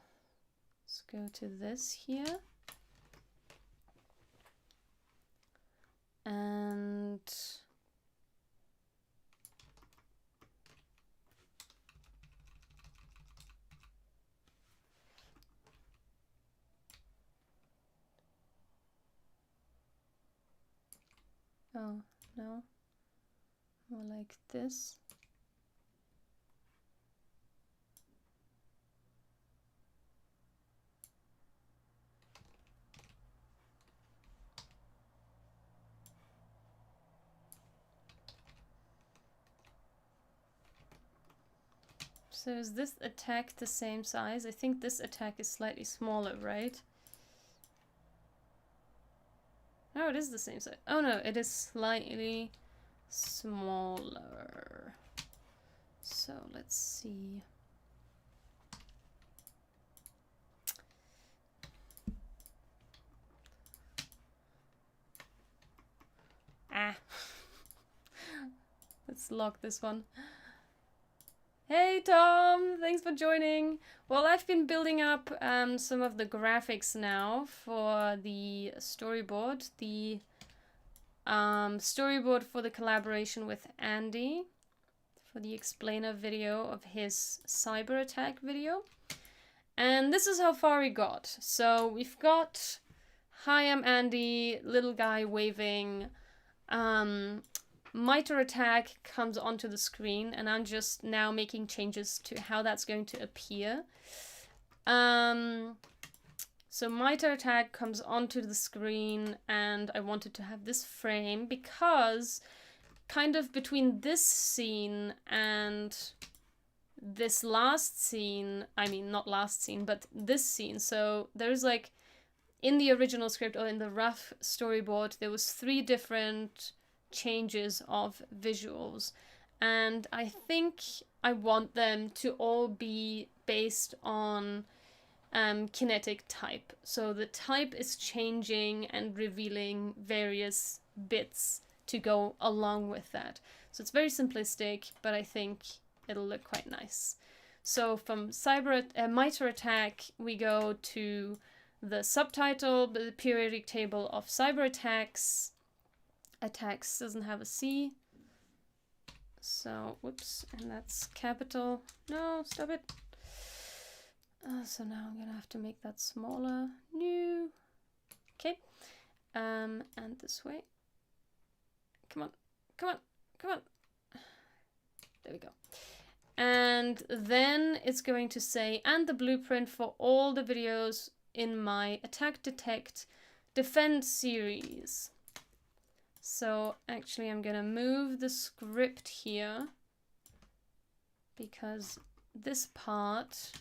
Speaker 1: let's go to this here. And oh, no. More like this. So is this attack the same size? I think this attack is slightly smaller, right? Oh, it is the same size. Oh no, it is slightly smaller. So let's see. Ah. Let's lock this one. Hey Tom, thanks for joining. Well, I've been building up some of the graphics now for the storyboard. The storyboard for the collaboration with Andy for the explainer video of his cyber attack video. And this is how far we got. So we've got, hi, I'm Andy, little guy waving. Mitre attack comes onto the screen, and I'm just now making changes to how that's going to appear. So mitre attack comes onto the screen, and I wanted to have this frame because kind of between this scene and this last scene, I mean not last scene, but this scene, so there's like in the original script or in the rough storyboard there was 3 different changes of visuals, and I think I want them to all be based on kinetic type. So the type is changing and revealing various bits to go along with that. So it's very simplistic, but I think it'll look quite nice. So from Mitre attack, we go to the subtitle, the periodic table of cyber attacks. Attacks doesn't have a C. So, whoops, and that's capital. No, stop it. So now I'm gonna have to make that smaller. New. Okay. And this way. Come on, come on, come on. There we go. And then it's going to say, and the blueprint for all the videos in my Attack, Detect, Defend series. So actually I'm gonna move the script here because this part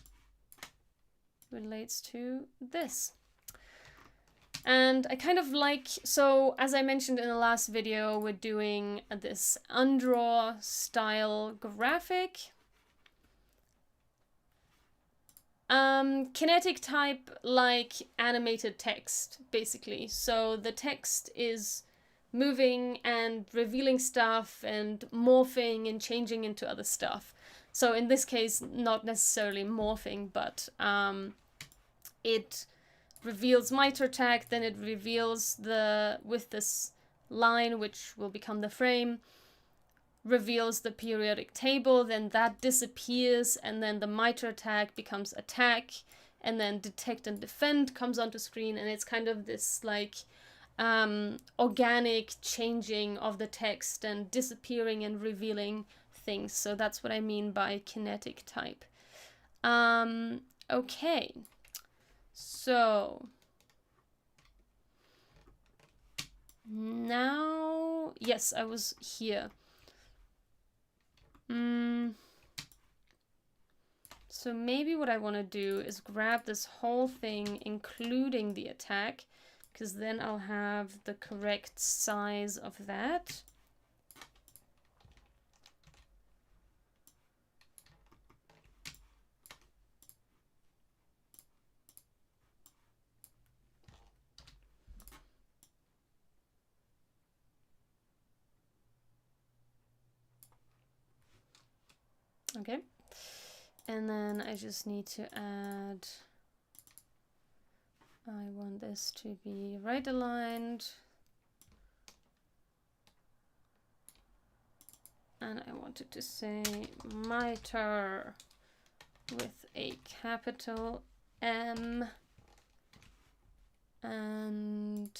Speaker 1: relates to this. And I kind of like, so as I mentioned in the last video, we're doing this unDraw style graphic. Kinetic type like animated text, basically. So the text is moving and revealing stuff and morphing and changing into other stuff. So in this case, not necessarily morphing, but it reveals mitre attack, then it reveals with this line, which will become the frame, reveals the periodic table, then that disappears, and then the mitre attack becomes attack, and then detect and defend comes onto screen, and it's kind of this like organic changing of the text and disappearing and revealing things. So that's what I mean by kinetic type. Okay, so now, yes, I was here. So maybe what I want to do is grab this whole thing, including the attack, because then I'll have the correct size of that. Okay, and then I just need to add, I want this to be right aligned, and I wanted to say mitre with a capital M, and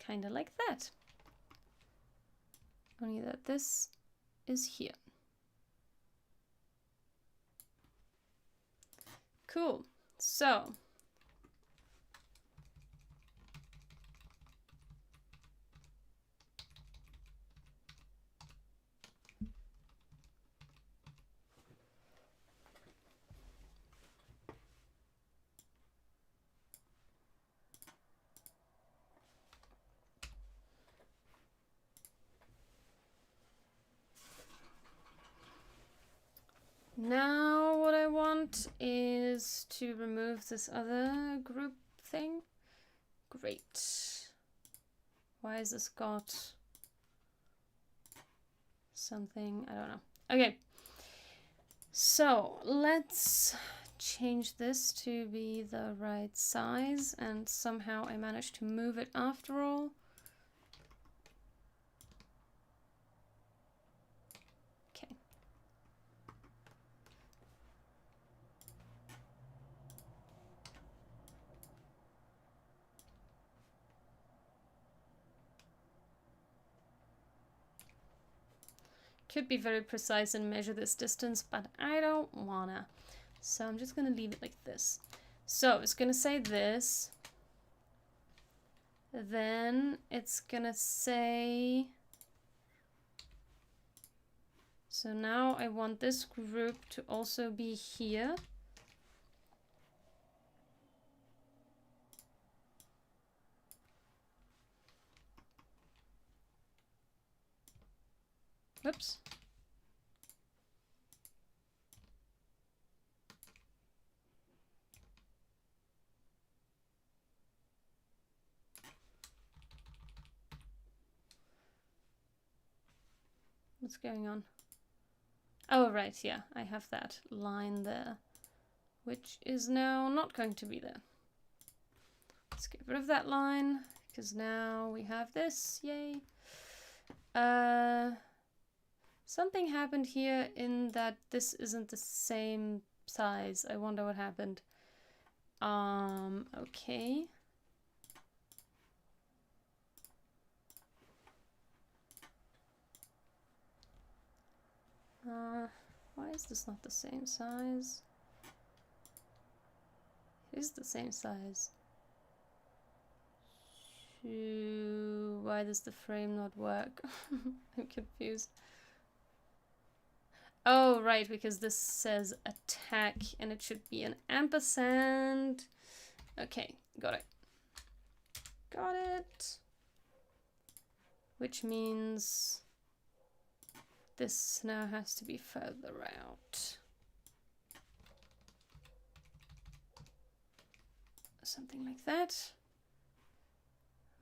Speaker 1: kind of like that. Only that this is here. Cool. So now what I want is to remove this other group thing. Great. Why has this got something? I don't know. Okay. So let's change this to be the right size, and somehow I managed to move it after all. Okay. Could be very precise and measure this distance, but I don't wanna. So I'm just gonna leave it like this. So it's gonna say this. Then it's gonna say... So now I want this group to also be here. Whoops. What's going on? Oh, right, yeah, I have that line there, which is now not going to be there. Let's get rid of that line, because now we have this, yay. Something happened here in that this isn't the same size. I wonder what happened. Okay. Why is this not the same size? It is the same size. Why does the frame not work? I'm confused. Oh, right, because this says attack and it should be an ampersand. Okay, got it. Got it. Which means this now has to be further out. Something like that.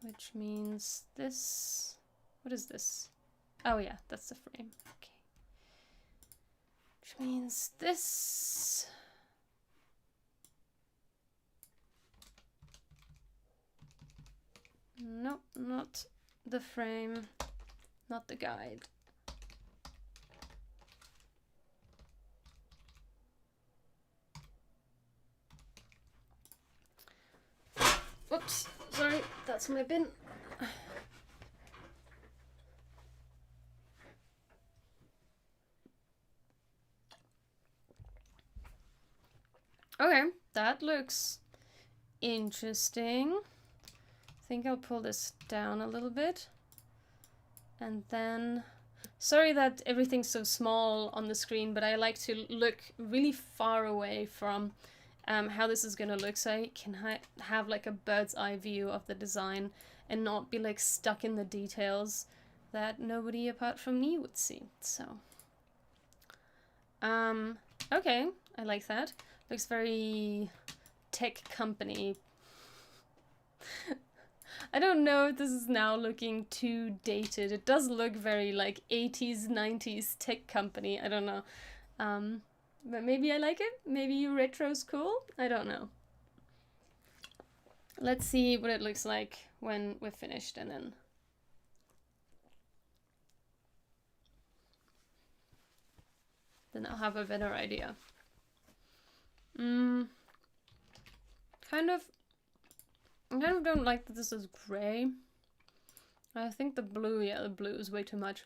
Speaker 1: Which means this... What is this? Oh yeah, that's the frame. Okay. Which means this... Nope, not the frame, not the guide. Oops, sorry, that's my bin. Okay, that looks interesting. I think I'll pull this down a little bit. And then, sorry that everything's so small on the screen, but I like to look really far away from how this is gonna look, so I can have like a bird's eye view of the design and not be like stuck in the details that nobody apart from me would see. So, okay, I like that. Looks very tech company. I don't know if this is now looking too dated. It does look very like 80s, 90s tech company. I don't know. But maybe I like it. Maybe retro's cool. I don't know. Let's see what it looks like when we're finished, and then I'll have a better idea. I kind of don't like that this is gray. I think the blue, yeah, the blue is way too much.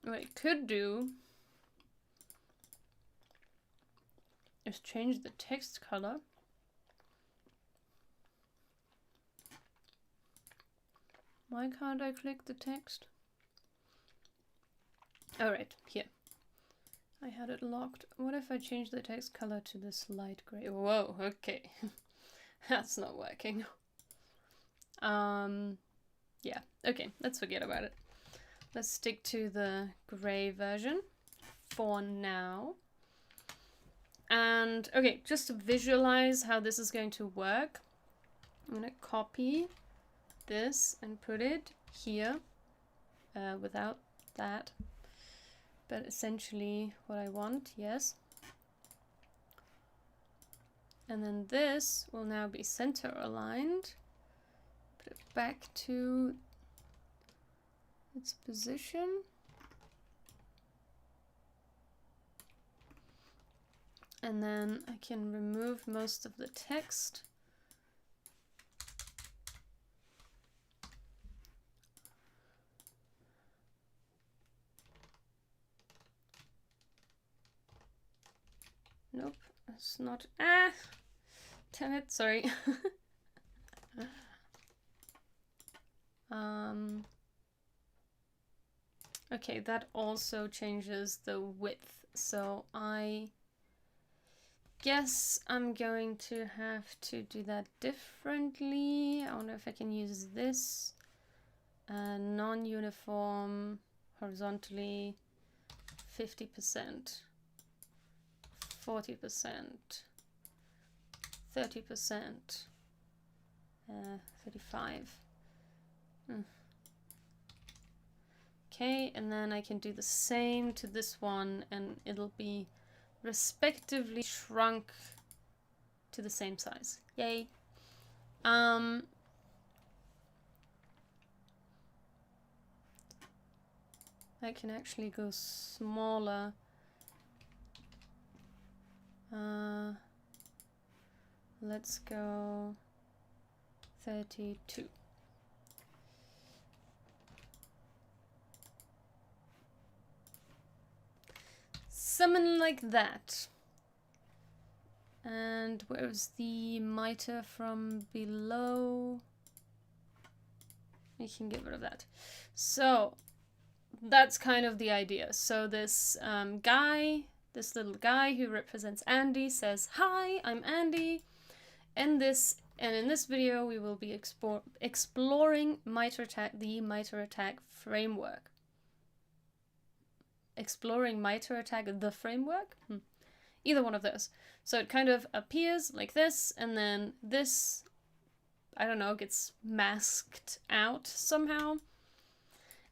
Speaker 1: What I could do is change the text color. Why can't I click the text? Alright, here. I had it locked. What if I change the text color to this light gray? Whoa, okay. That's not working. Yeah, okay, let's forget about it. Let's stick to the gray version for now. And okay, just to visualize how this is going to work, I'm gonna copy this and put it here without that. But essentially what I want, yes. And then this will now be center aligned. Put it back to its position. And then I can remove most of the text. Nope, it's not. Ah! Damn it, sorry. Okay, that also changes the width. So I guess I'm going to have to do that differently. I wonder if I can use this non-uniform horizontally 50%. 40%, 30%, 35. Okay, and then I can do the same to this one and it'll be respectively shrunk to the same size. Yay. I can actually go smaller. Let's go 32. Something like that. And where's the mitre from below? We can get rid of that. So that's kind of the idea. So this this little guy who represents Andy says, "Hi, I'm Andy." In this video, we will be exploring the MITRE ATT&CK framework. Exploring MITRE ATT&CK the framework? Either one of those. So it kind of appears like this, and then this, I don't know, gets masked out somehow.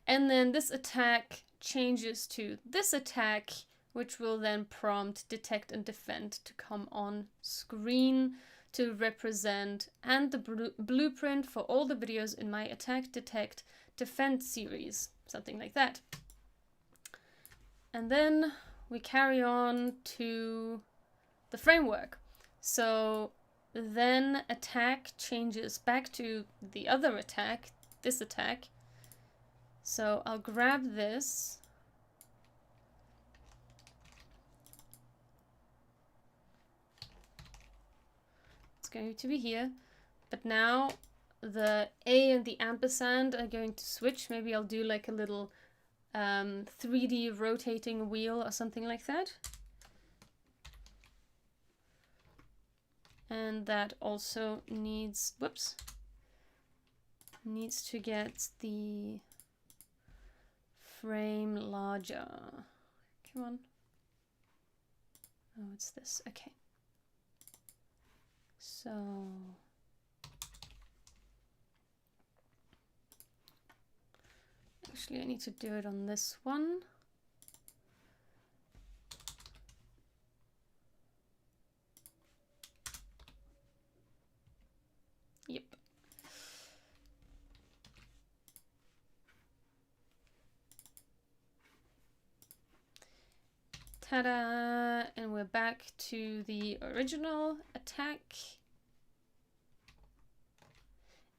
Speaker 1: And then this attack changes to this attack, which will then prompt detect and defend to come on screen to represent, and the blueprint for all the videos in my attack, detect, defend series, something like that. And then we carry on to the framework. So then attack changes back to the other attack, this attack. So I'll grab this. Going to be here, but now the A and the ampersand are going to switch. Maybe I'll do like a little 3D rotating wheel or something like that. And that also needs, whoops, needs to get the frame larger. Come on. Oh, it's this. Okay. So actually I need to do it on this one. Yep. Ta-da! And we're back to the original attack.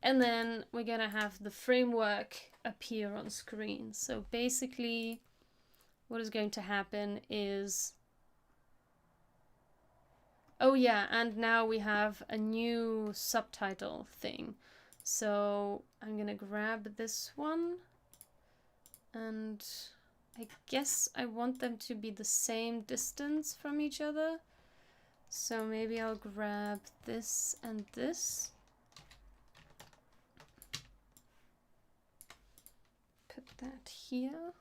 Speaker 1: And then we're gonna have the framework appear on screen. So basically what is going to happen is, oh yeah, and now we have a new subtitle thing. So I'm gonna grab this one, and I guess I want them to be the same distance from each other. So maybe I'll grab this and this. Put that here.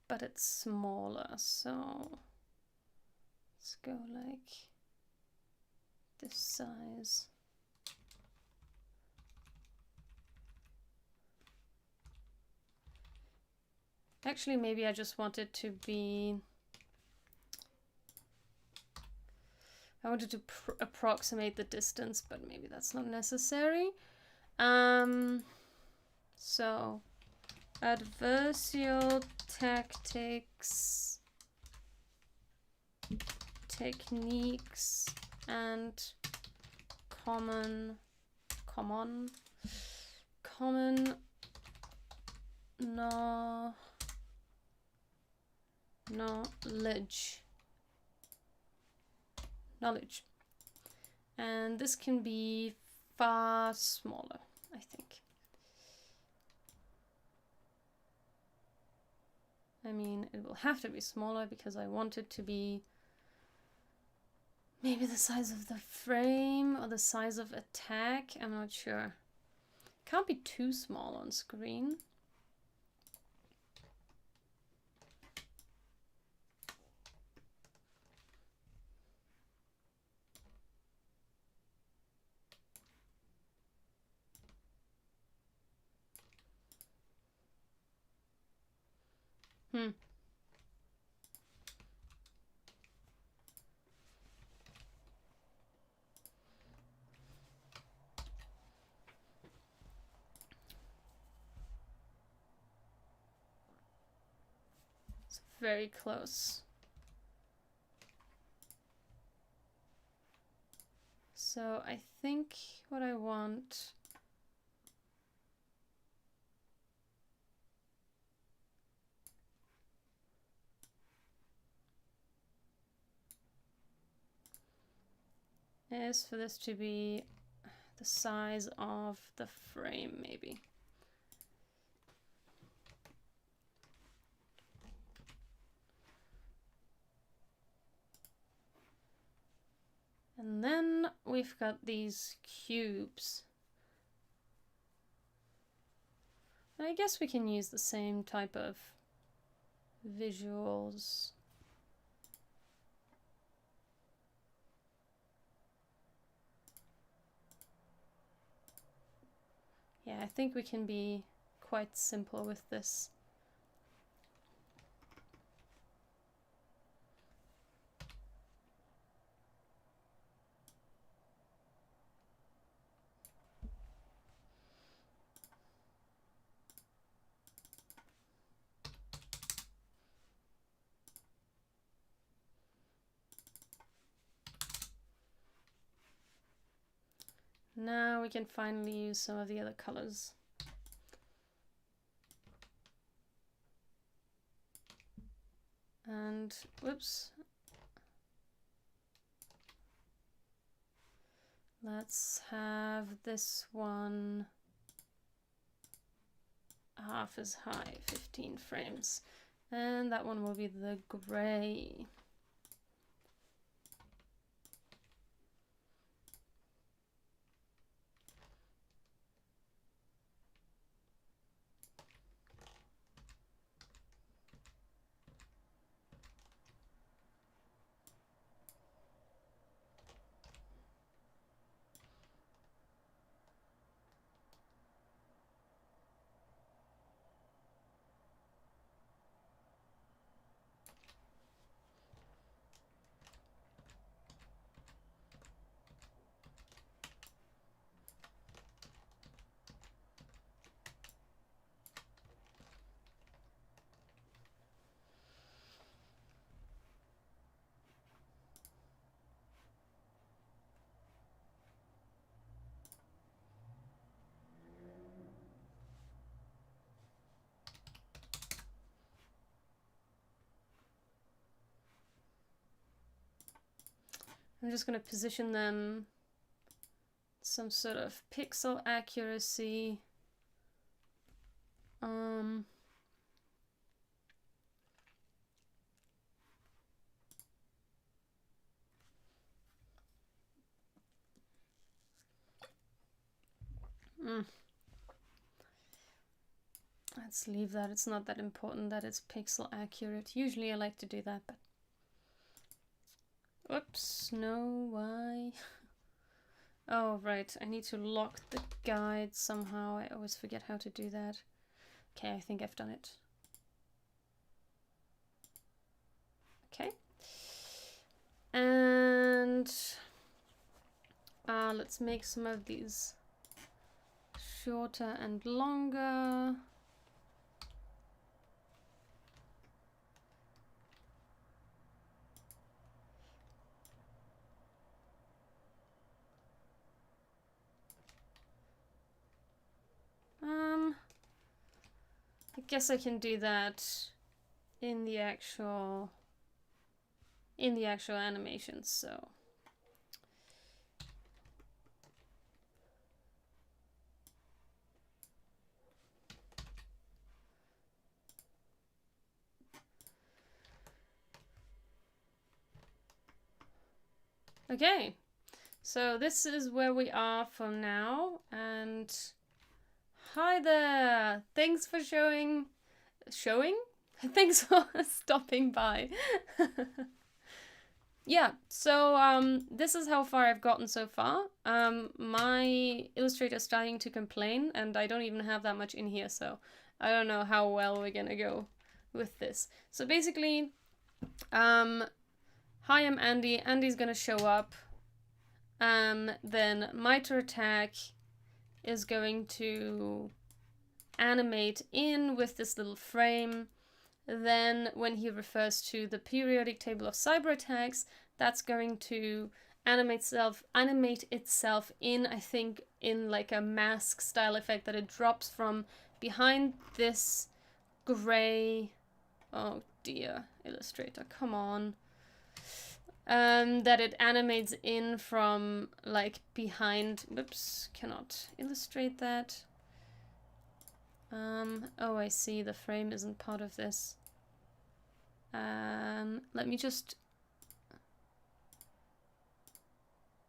Speaker 1: But it's smaller, so let's go like this size. Actually, maybe I just want it to be, I wanted to approximate the distance, but maybe that's not necessary. So adversarial tactics, techniques, and common knowledge. And this can be far smaller, I think. I mean, it will have to be smaller because I want it to be maybe the size of the frame or the size of attack. I'm not sure. Can't be too small on screen. It's very close. So I think what I want is for this to be the size of the frame, maybe. And then we've got these cubes. And I guess we can use the same type of visuals. Yeah, I think we can be quite simple with this. Now we can finally use some of the other colors. And whoops. Let's have this one half as high, 15 frames. And that one will be the gray. I'm just going to position them some sort of pixel accuracy. Let's leave that. It's not that important that it's pixel accurate. Usually I like to do that, but oops, no, why? Oh, right, I need to lock the guide somehow. I always forget how to do that. Okay, I think I've done it. Okay. And let's make some of these shorter and longer. I guess I can do that in the actual animation, so okay, so this is where we are for now, and hi there! Thanks for showing? Thanks for stopping by. Yeah, so this is how far I've gotten so far. My Illustrator is starting to complain, and I don't even have that much in here, so I don't know how well we're gonna go with this. So basically, hi, I'm Andy. Andy's gonna show up. Then Miter Attack is going to animate in with this little frame. Then when he refers to the periodic table of cyber attacks, that's going to animate itself in, I think, in like a mask style effect, that it drops from behind this gray, oh dear, Illustrator, come on. That it animates in from like behind, whoops, cannot illustrate that. Oh, I see, the frame isn't part of this. Let me just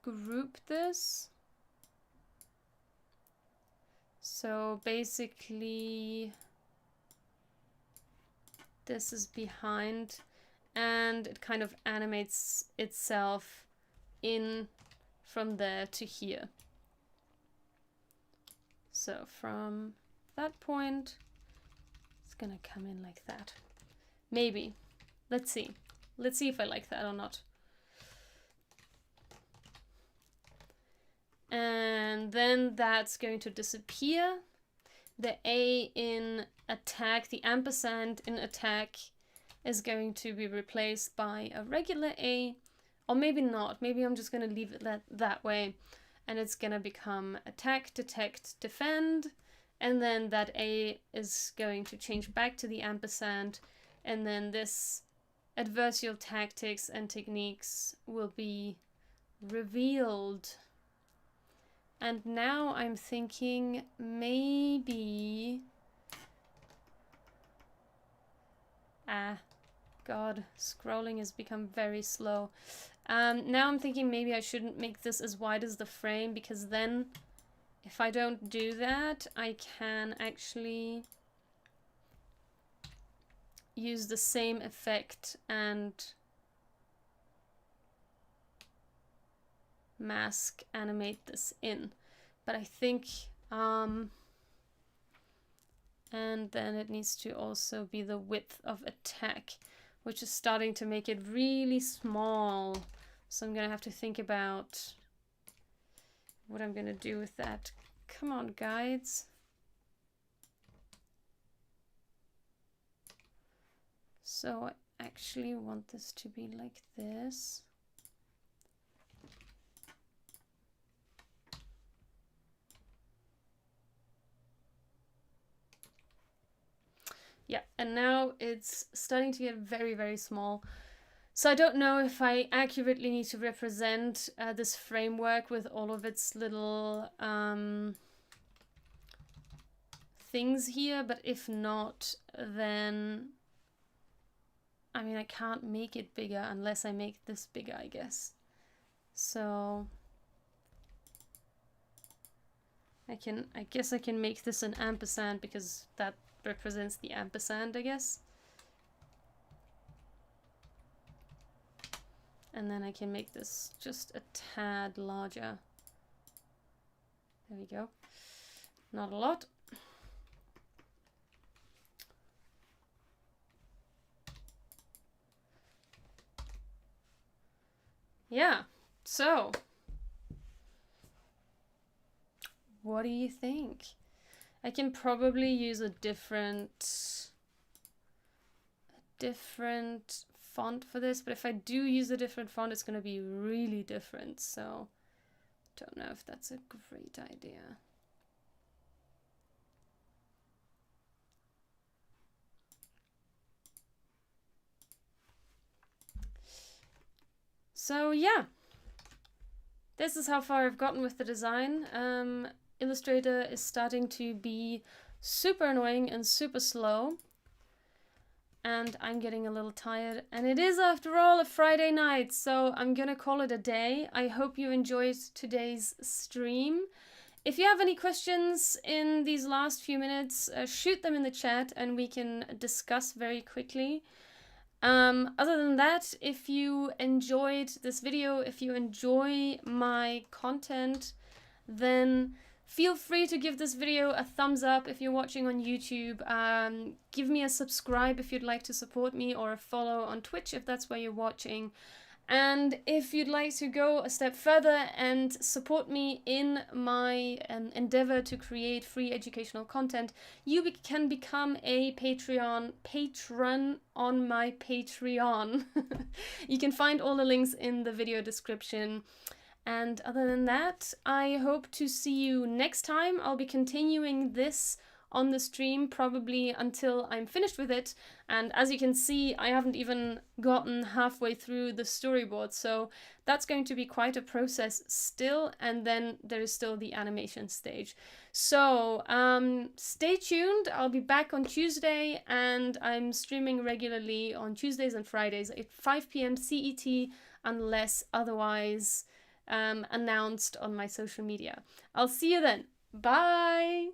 Speaker 1: group this. So basically, this is behind, and it kind of animates itself in from there to here. So from that point, it's gonna come in like that. Maybe. Let's see. Let's see if I like that or not. And then that's going to disappear. The A in attack, the ampersand in attack, is going to be replaced by a regular A. Or maybe not. Maybe I'm just going to leave it that way. And it's going to become attack, detect, defend. And then that A is going to change back to the ampersand. And then this adversarial tactics and techniques will be revealed. And now I'm thinking maybe... God, scrolling has become very slow. Now I'm thinking maybe I shouldn't make this as wide as the frame, because then if I don't do that, I can actually use the same effect and mask animate this in. But I think and then it needs to also be the width of attack, which is starting to make it really small. So I'm gonna have to think about what I'm gonna do with that. Come on, guides. So I actually want this to be like this. Yeah, and now it's starting to get very, very small. So I don't know if I accurately need to represent this framework with all of its little things here, but if not, then I mean, I can't make it bigger unless I make this bigger, I guess. So I guess I can make this an ampersand because that represents the ampersand, I guess. And then I can make this just a tad larger. There we go. Not a lot. Yeah, so what do you think? I can probably use a different font for this, but if I do use a different font, it's going to be really different, so don't know if that's a great idea. So yeah, this is how far I've gotten with the design. Illustrator is starting to be super annoying and super slow. And I'm getting a little tired. And it is, after all, a Friday night, so I'm gonna call it a day. I hope you enjoyed today's stream. If you have any questions in these last few minutes, shoot them in the chat and we can discuss very quickly. Other than that, if you enjoyed this video, if you enjoy my content, then feel free to give this video a thumbs up if you're watching on YouTube. Give me a subscribe if you'd like to support me, or a follow on Twitch if that's where you're watching. And if you'd like to go a step further and support me in my endeavor to create free educational content, you can become a patron on my Patreon. You can find all the links in the video description. And other than that, I hope to see you next time. I'll be continuing this on the stream probably until I'm finished with it. And as you can see, I haven't even gotten halfway through the storyboard, so that's going to be quite a process still. And then there is still the animation stage. So stay tuned. I'll be back on Tuesday, and I'm streaming regularly on Tuesdays and Fridays at 5 p.m. CET, unless otherwise announced on my social media. I'll see you then. Bye!